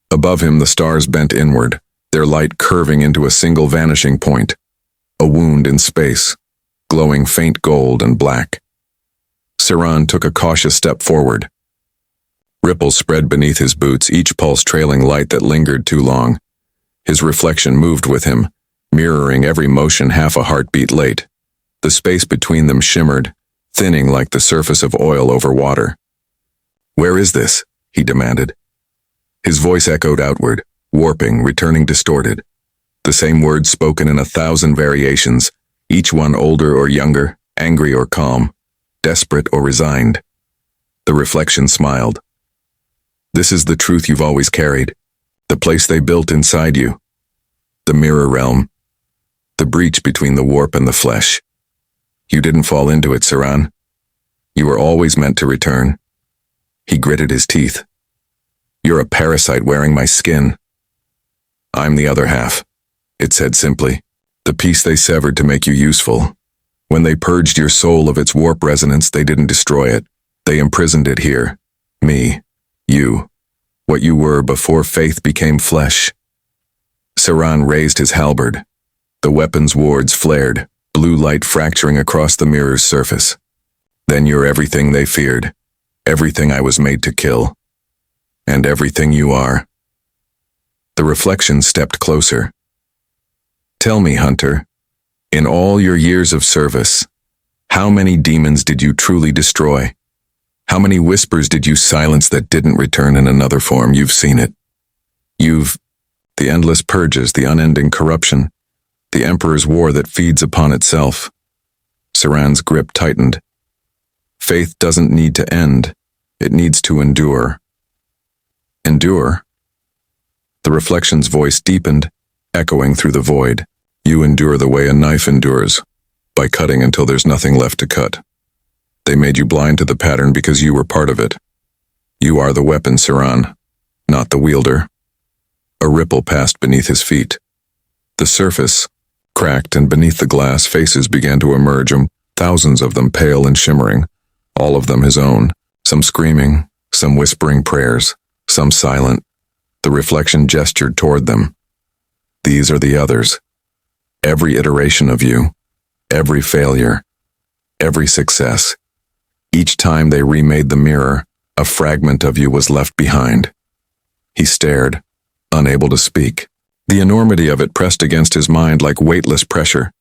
Above him, the stars bent inward, their light curving into a single vanishing point, a wound in space, glowing faint gold and black. Siran took a cautious step forward. Ripples spread beneath his boots, each pulse trailing light that lingered too long. His reflection moved with him, mirroring every motion half a heartbeat late. The space between them shimmered, thinning like the surface of oil over water. "Where is this?" he demanded. His voice echoed outward, warping, returning distorted. The same words spoken in 1,000 variations, each one older or younger, angry or calm, desperate or resigned. The reflection smiled. "This is the truth you've always carried, the place they built inside you. The mirror realm, the breach between the warp and the flesh. You didn't fall into it, Siran. You were always meant to return." He gritted his teeth. "You're a parasite wearing my skin." "I'm the other half," it said simply, "the piece they severed to make you useful. When they purged your soul of its warp resonance, they didn't destroy it. They imprisoned it here. Me. You. What you were before faith became flesh." Siran raised his halberd. The weapon's wards flared, blue light fracturing across the mirror's surface. "Then you're everything they feared, everything I was made to kill, and everything you are." The reflection stepped closer. "Tell me, Hunter, in all your years of service, how many demons did you truly destroy? How many whispers did you silence that didn't return in another form? You've seen it. The endless purges, the unending corruption, the Emperor's war that feeds upon itself." Siran's grip tightened. "Faith doesn't need to end. It needs to endure." "Endure?" The reflection's voice deepened, echoing through the void. "You endure the way a knife endures, by cutting until there's nothing left to cut. They made you blind to the pattern because you were part of it. You are the weapon, Siran, not the wielder." A ripple passed beneath his feet. The surface cracked, and beneath the glass, faces began to emerge, thousands of them pale and shimmering, all of them his own, some screaming, some whispering prayers, some silent. The reflection gestured toward them. "These are the others. Every iteration of you, every failure, every success. Each time they remade the mirror, a fragment of you was left behind." He stared, unable to speak. The enormity of it pressed against his mind like weightless pressure.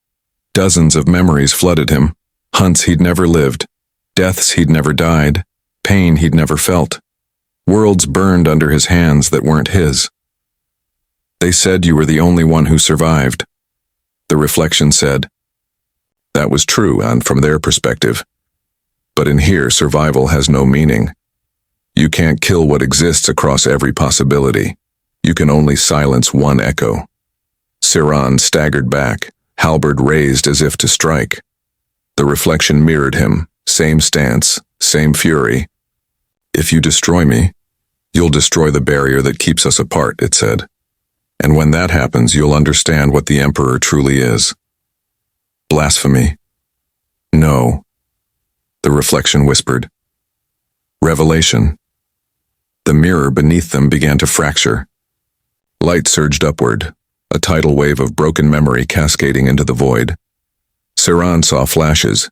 Dozens of memories flooded him, hunts he'd never lived, deaths he'd never died, pain he'd never felt. Worlds burned under his hands that weren't his. "They said you were the only one who survived." The reflection said. That was true, and from their perspective. But in here, survival has no meaning. You can't kill what exists across every possibility. You can only silence one echo. Siran staggered back, halberd raised as if to strike. The reflection mirrored him, same stance, same fury. "If you destroy me, you'll destroy the barrier that keeps us apart," it said. "And when that happens, you'll understand what the Emperor truly is." "Blasphemy." "No," the reflection whispered. "Revelation." The mirror beneath them began to fracture. Light surged upward, a tidal wave of broken memory cascading into the void. Siran saw flashes,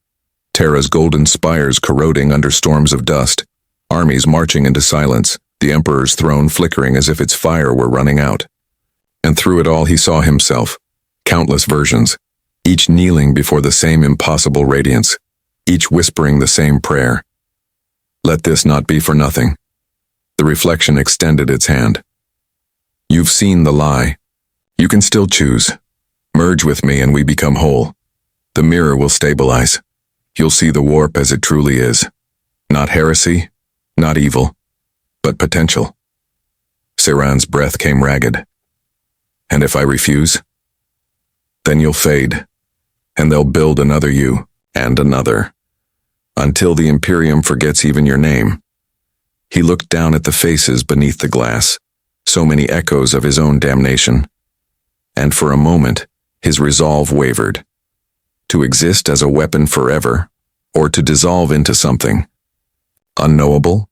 Terra's golden spires corroding under storms of dust, armies marching into silence, the Emperor's throne flickering as if its fire were running out. And through it all he saw himself, countless versions, each kneeling before the same impossible radiance, each whispering the same prayer. "Let this not be for nothing." The reflection extended its hand. "You've seen the lie. You can still choose. Merge with me and we become whole. The mirror will stabilize. You'll see the warp as it truly is. Not heresy, not evil, but potential." Siran's breath came ragged. "And if I refuse? Then you'll fade, and they'll build another you, and another, until the Imperium forgets even your name." He looked down at the faces beneath the glass, so many echoes of his own damnation. And for a moment, His resolve wavered. To exist as a weapon forever, or to dissolve into something unknowable?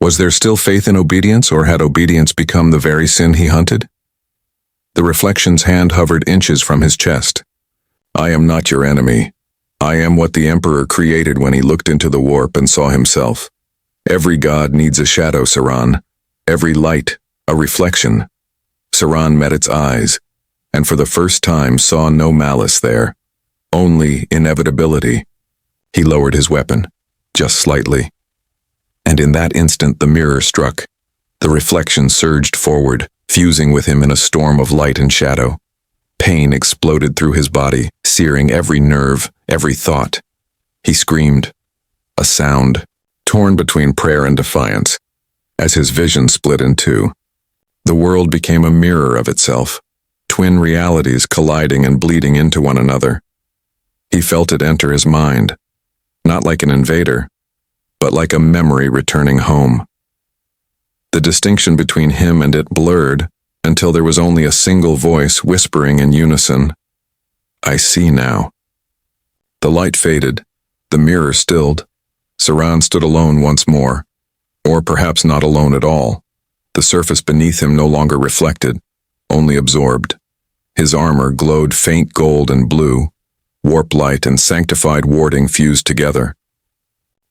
Was there still faith in obedience, or had obedience become the very sin he hunted? The reflection's hand hovered inches from his chest. I am not your enemy. I am what the Emperor created when he looked into the warp and saw himself. Every god needs a shadow, Saran. Every light, a reflection. Saran met its eyes, and for the first time saw no malice there, only inevitability. He lowered his weapon, just slightly. And in that instant the mirror struck. The reflection surged forward, fusing with him in a storm of light and shadow. Pain exploded through his body, searing every nerve, every thought. He screamed. A sound, torn between prayer and defiance, as his vision split in two. The world became a mirror of itself, twin realities colliding and bleeding into one another. He felt it enter his mind, not like an invader, but like a memory returning home. The distinction between him and it blurred until there was only a single voice whispering in unison. I see now. The light faded, the mirror stilled. Saran stood alone once more, or perhaps not alone at all. The surface beneath him no longer reflected, only absorbed. His armor glowed faint gold and blue, warp light and sanctified warding fused together.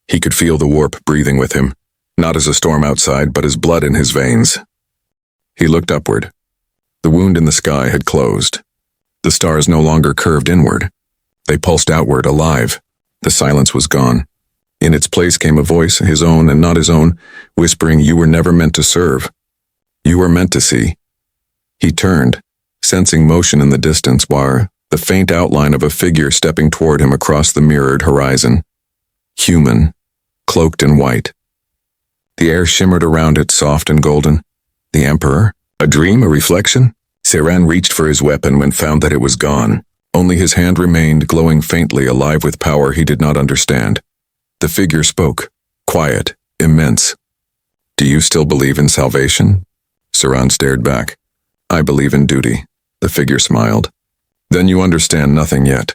He could feel the warp breathing with him, not as a storm outside, but as blood in his veins. He looked upward. The wound in the sky had closed. The stars no longer curved inward. They pulsed outward, alive. The silence was gone. In its place came a voice, his own and not his own, whispering, you were never meant to serve. You were meant to see. He turned, sensing motion in the distance, while the faint outline of a figure stepping toward him across the mirrored horizon. Human, cloaked in white. The air shimmered around it, soft and golden. The Emperor? A dream, a reflection? Saran reached for his weapon when found that it was gone. Only his hand remained, glowing faintly, alive with power he did not understand. The figure spoke, quiet, immense. Do you still believe in salvation? Saran stared back. I believe in duty. The figure smiled. Then you understand nothing yet.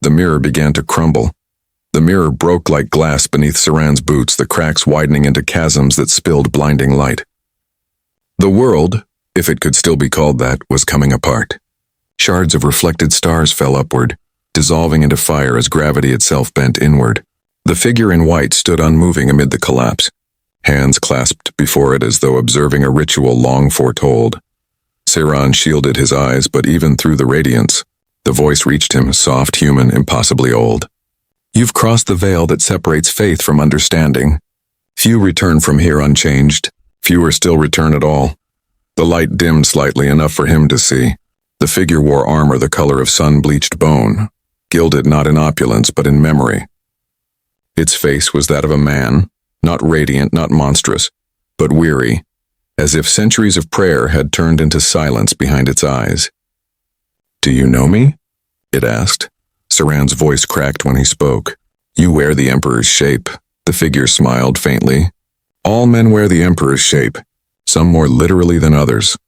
The mirror began to crumble. The mirror broke like glass beneath Saran's boots, the cracks widening into chasms that spilled blinding light. The world, if it could still be called that, was coming apart. Shards of reflected stars fell upward, dissolving into fire as gravity itself bent inward. The figure in white stood unmoving amid the collapse, hands clasped before it as though observing a ritual long foretold. Saran shielded his eyes, but even through the radiance, the voice reached him, soft, human, impossibly old. You've crossed the veil that separates faith from understanding. Few return from here unchanged. Fewer still return at all. The light dimmed slightly, enough for him to see. The figure wore armor the color of sun-bleached bone, gilded not in opulence but in memory. Its face was that of a man, not radiant, not monstrous, but weary, as if centuries of prayer had turned into silence behind its eyes. Do you know me? It asked. Saran's voice cracked when he spoke. You wear the Emperor's shape. The figure smiled faintly. All men wear the Emperor's shape, some more literally than others.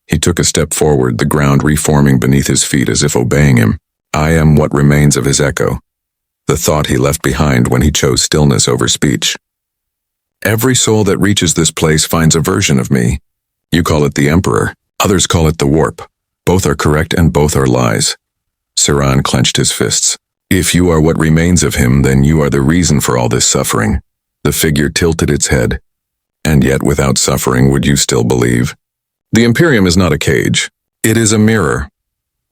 He took a step forward, the ground reforming beneath his feet as if obeying him. I am what remains of his echo, the thought he left behind when he chose stillness over speech. Every soul that reaches this place finds a version of me. You call it the Emperor, others call it the warp. Both are correct and both are lies. Saran clenched his fists. If you are what remains of him, then you are the reason for all this suffering. The figure tilted its head. And yet without suffering, would you still believe? The Imperium is not a cage. It is a mirror,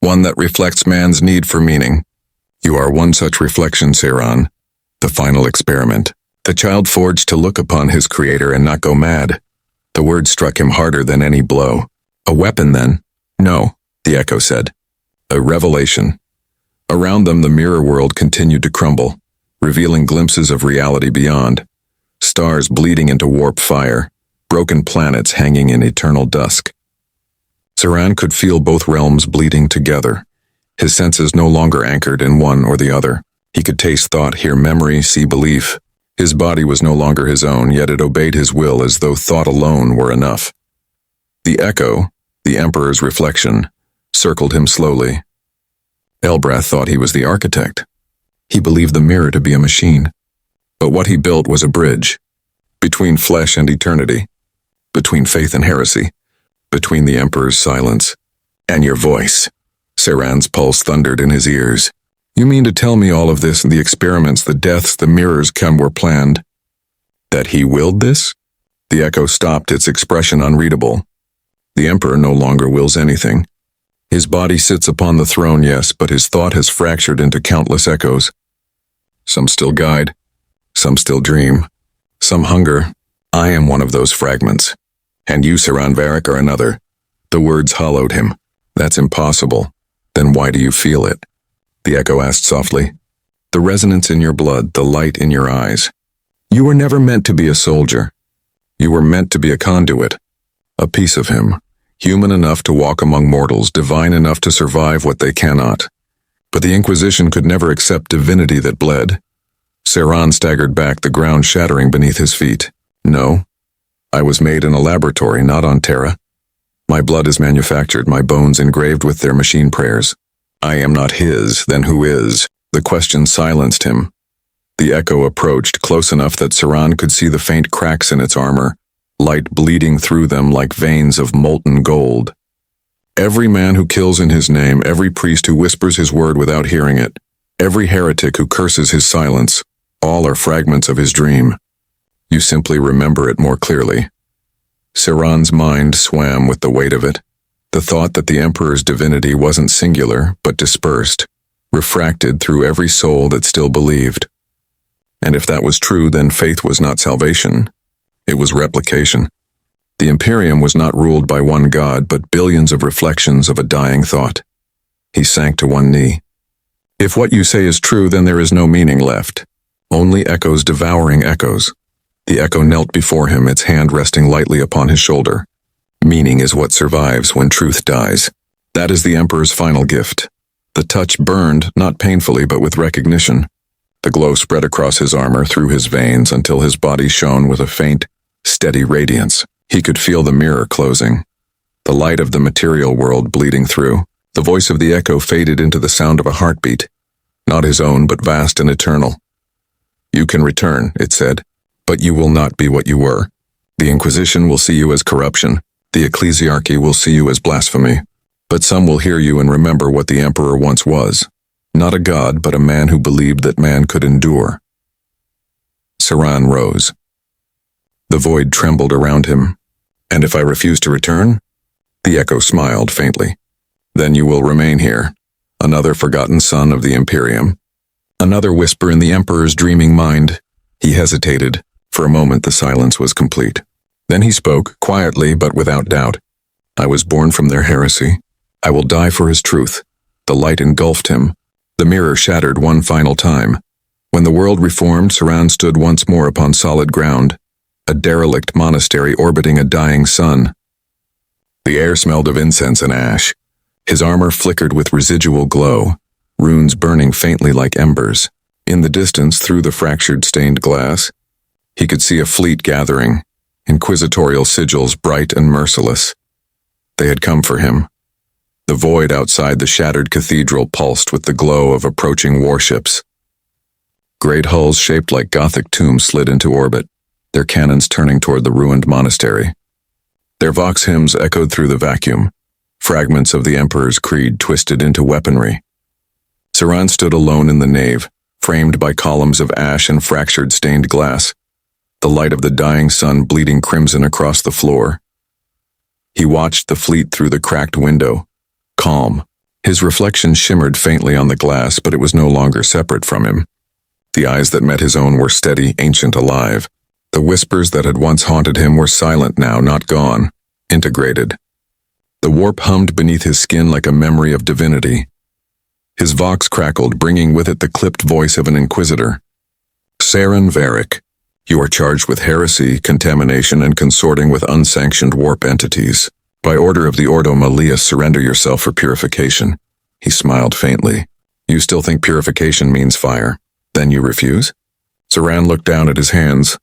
one that reflects man's need for meaning. You are one such reflection, Saran. The final experiment. The child forged to look upon his creator and not go mad. The word struck him harder than any blow. A weapon, then? No, the echo said. A revelation. Around them, the mirror world continued to crumble, revealing glimpses of reality beyond. Stars bleeding into warp fire, broken planets hanging in eternal dusk. Saran could feel both realms bleeding together, his senses no longer anchored in one or the other. He could taste thought, hear memory, see belief. His body was no longer his own, yet it obeyed his will as though thought alone were enough. The echo, the Emperor's reflection, circled him slowly. Elbrath thought he was the architect. He believed the mirror to be a machine. But what he built was a bridge. Between flesh and eternity. Between faith and heresy. Between the Emperor's silence and your voice. Saran's pulse thundered in his ears. You mean to tell me all of this, the experiments, the deaths, the mirrors were planned? That he willed this? The echo stopped, its expression unreadable. The Emperor no longer wills anything. His body sits upon the throne, yes, but his thought has fractured into countless echoes. Some still guide, some still dream, some hunger. I am one of those fragments. And you, Saran Varric, are another. The words hollowed him. That's impossible. Then why do you feel it? The echo asked softly. The resonance in your blood, the light in your eyes. You were never meant to be a soldier. You were meant to be a conduit. A piece of him. Human enough to walk among mortals, divine enough to survive what they cannot. But the Inquisition could never accept divinity that bled. Saran staggered back, the ground shattering beneath his feet. No. I was made in a laboratory, not on Terra. My blood is manufactured, my bones engraved with their machine prayers. I am not his, then who is? The question silenced him. The echo approached, close enough that Saran could see the faint cracks in its armor, light bleeding through them like veins of molten gold. Every man who kills in his name, every priest who whispers his word without hearing it, every heretic who curses his silence, all are fragments of his dream. You simply remember it more clearly. Saran's mind swam with the weight of it. The thought that the Emperor's divinity wasn't singular, but dispersed, refracted through every soul that still believed. And if that was true, then faith was not salvation. It was replication. The Imperium was not ruled by one god, but billions of reflections of a dying thought. He sank to one knee. If what you say is true, then there is no meaning left. Only echoes devouring echoes. The echo knelt before him, its hand resting lightly upon his shoulder. Meaning is what survives when truth dies. That is the Emperor's final gift. The touch burned, not painfully, but with recognition. The glow spread across his armor, through his veins, until his body shone with a faint, steady radiance. He could feel the mirror closing. The light of the material world bleeding through. The voice of the echo faded into the sound of a heartbeat. Not his own, but vast and eternal. You can return, it said, but you will not be what you were. The Inquisition will see you as corruption. The Ecclesiarchy will see you as blasphemy. But some will hear you and remember what the Emperor once was. Not a god, but a man who believed that man could endure. Saran rose. The void trembled around him. And if I refuse to return? The echo smiled faintly. Then you will remain here. Another forgotten son of the Imperium. Another whisper in the Emperor's dreaming mind. He hesitated. For a moment the silence was complete. Then he spoke, quietly but without doubt. I was born from their heresy. I will die for his truth. The light engulfed him. The mirror shattered one final time. When the world reformed, Saran stood once more upon solid ground. A derelict monastery orbiting a dying sun. The air smelled of incense and ash. His armor flickered with residual glow, runes burning faintly like embers. In the distance, through the fractured stained glass, he could see a fleet gathering, inquisitorial sigils bright and merciless. They had come for him. The void outside the shattered cathedral pulsed with the glow of approaching warships. Great hulls shaped like Gothic tombs slid into orbit, their cannons turning toward the ruined monastery. Their vox hymns echoed through the vacuum, fragments of the Emperor's creed twisted into weaponry. Saran stood alone in the nave, framed by columns of ash and fractured stained glass, the light of the dying sun bleeding crimson across the floor. He watched the fleet through the cracked window, calm. His reflection shimmered faintly on the glass, but it was no longer separate from him. The eyes that met his own were steady, ancient, alive. The whispers that had once haunted him were silent now, not gone, integrated. The warp hummed beneath his skin like a memory of divinity. His vox crackled, bringing with it the clipped voice of an inquisitor. Saran Varric, you are charged with heresy, contamination, and consorting with unsanctioned warp entities. By order of the Ordo Malleus, surrender yourself for purification. He smiled faintly. You still think purification means fire? Then you refuse? Saran looked down at his hands,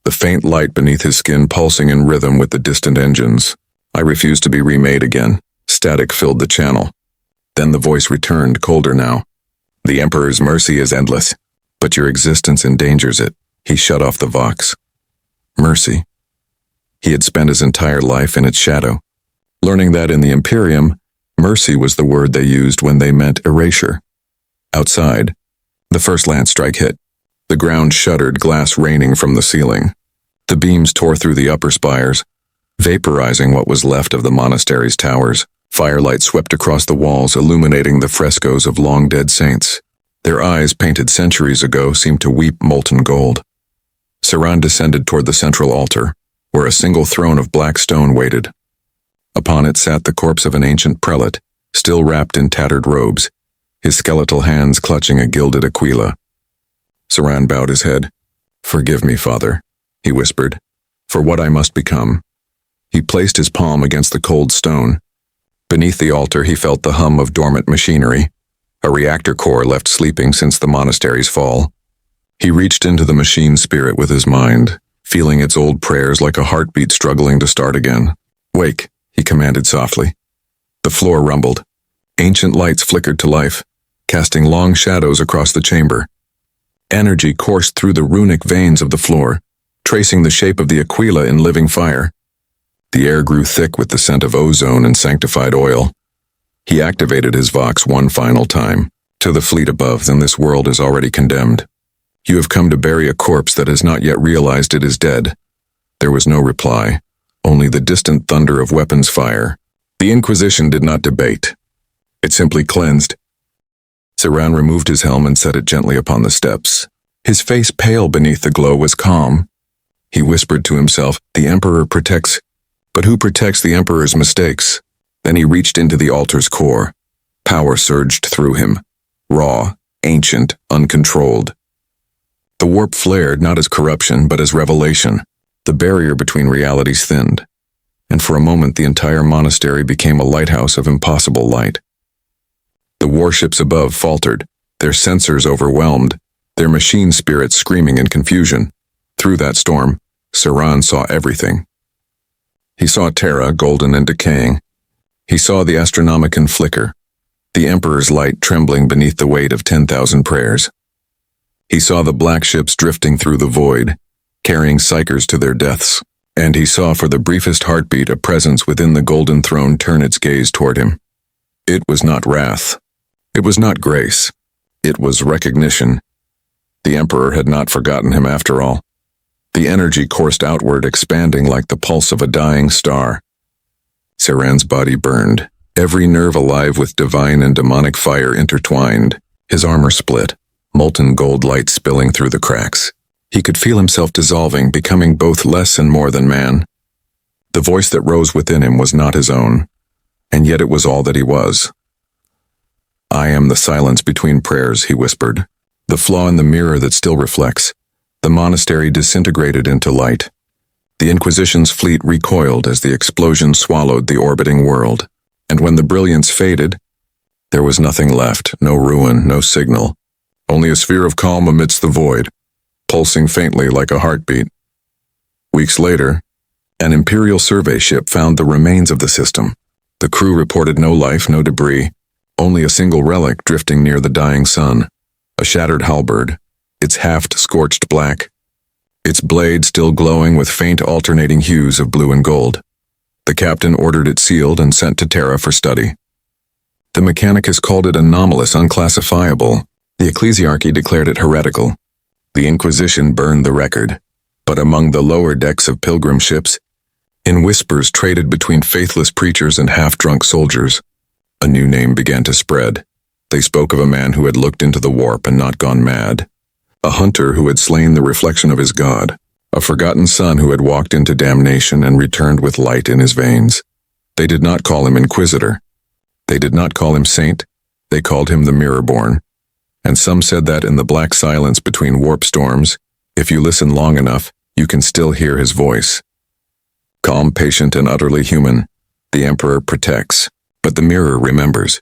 the faint light beneath his skin pulsing in rhythm with the distant engines. I refuse to be remade again. Steady static filled the channel. Then the voice returned, colder now. The Emperor's mercy is endless, but your existence endangers it. He shut off the vox. Mercy. He had spent his entire life in its shadow, learning that in the Imperium, mercy was the word they used when they meant erasure. Outside, the first lance strike hit. The ground shuddered, glass raining from the ceiling. The beams tore through the upper spires, vaporizing what was left of the monastery's towers. Firelight swept across the walls, illuminating the frescoes of long-dead saints. Their eyes, painted centuries ago, seemed to weep molten gold. Saran descended toward the central altar, where a single throne of black stone waited. Upon it sat the corpse of an ancient prelate, still wrapped in tattered robes, his skeletal hands clutching a gilded aquila. Saran bowed his head. "Forgive me, Father," he whispered, "for what I must become." He placed his palm against the cold stone. Beneath the altar he felt the hum of dormant machinery, a reactor core left sleeping since the monastery's fall. He reached into the machine spirit with his mind, feeling its old prayers like a heartbeat struggling to start again. "Wake," he commanded softly. The floor rumbled. Ancient lights flickered to life, casting long shadows across the chamber. Energy coursed through the runic veins of the floor, tracing the shape of the aquila in living fire. The air grew thick with the scent of ozone and sanctified oil. He activated his vox one final time. "To the fleet above, then this world is already condemned. You have come to bury a corpse that has not yet realized it is dead." There was no reply, only the distant thunder of weapons fire. The Inquisition did not debate. It simply cleansed. Saran removed his helm and set it gently upon the steps. His face, pale beneath the glow, was calm. He whispered to himself, "The Emperor protects, but who protects the Emperor's mistakes?" Then he reached into the altar's core. Power surged through him, raw, ancient, uncontrolled. The warp flared not as corruption, but as revelation. The barrier between realities thinned, and for a moment the entire monastery became a lighthouse of impossible light. The warships above faltered, their sensors overwhelmed, their machine spirits screaming in confusion. Through that storm, Saran saw everything. He saw Terra, golden and decaying. He saw the Astronomican flicker, the Emperor's light trembling beneath the weight of 10,000 prayers. He saw the black ships drifting through the void, carrying psychers to their deaths. And he saw for the briefest heartbeat a presence within the golden throne turn its gaze toward him. It was not wrath. It was not grace. It was recognition. The Emperor had not forgotten him after all. The energy coursed outward, expanding like the pulse of a dying star. Saran's body burned, every nerve alive with divine and demonic fire intertwined. His armor split, molten gold light spilling through the cracks. He could feel himself dissolving, becoming both less and more than man. The voice that rose within him was not his own, and yet it was all that he was. "I am the silence between prayers," he whispered. The flaw in the mirror that still reflects. The monastery disintegrated into light. The Inquisition's fleet recoiled as the explosion swallowed the orbiting world. And when the brilliance faded, there was nothing left, no ruin, no signal. Only a sphere of calm amidst the void, pulsing faintly like a heartbeat. Weeks later, an Imperial survey ship found the remains of the system. The crew reported no life, no debris, only a single relic drifting near the dying sun. A shattered halberd, its haft scorched black, its blade still glowing with faint alternating hues of blue and gold. The captain ordered it sealed and sent to Terra for study. The Mechanicus called it anomalous, unclassifiable. The Ecclesiarchy declared it heretical. The Inquisition burned the record. But among the lower decks of pilgrim ships, in whispers traded between faithless preachers and half-drunk soldiers, a new name began to spread. They spoke of a man who had looked into the warp and not gone mad, a hunter who had slain the reflection of his god, a forgotten son who had walked into damnation and returned with light in his veins. They did not call him Inquisitor. They did not call him Saint. They called him the Mirrorborne. And some said that in the black silence between warp storms, if you listen long enough, you can still hear his voice. Calm, patient, and utterly human, the Emperor protects, but the mirror remembers.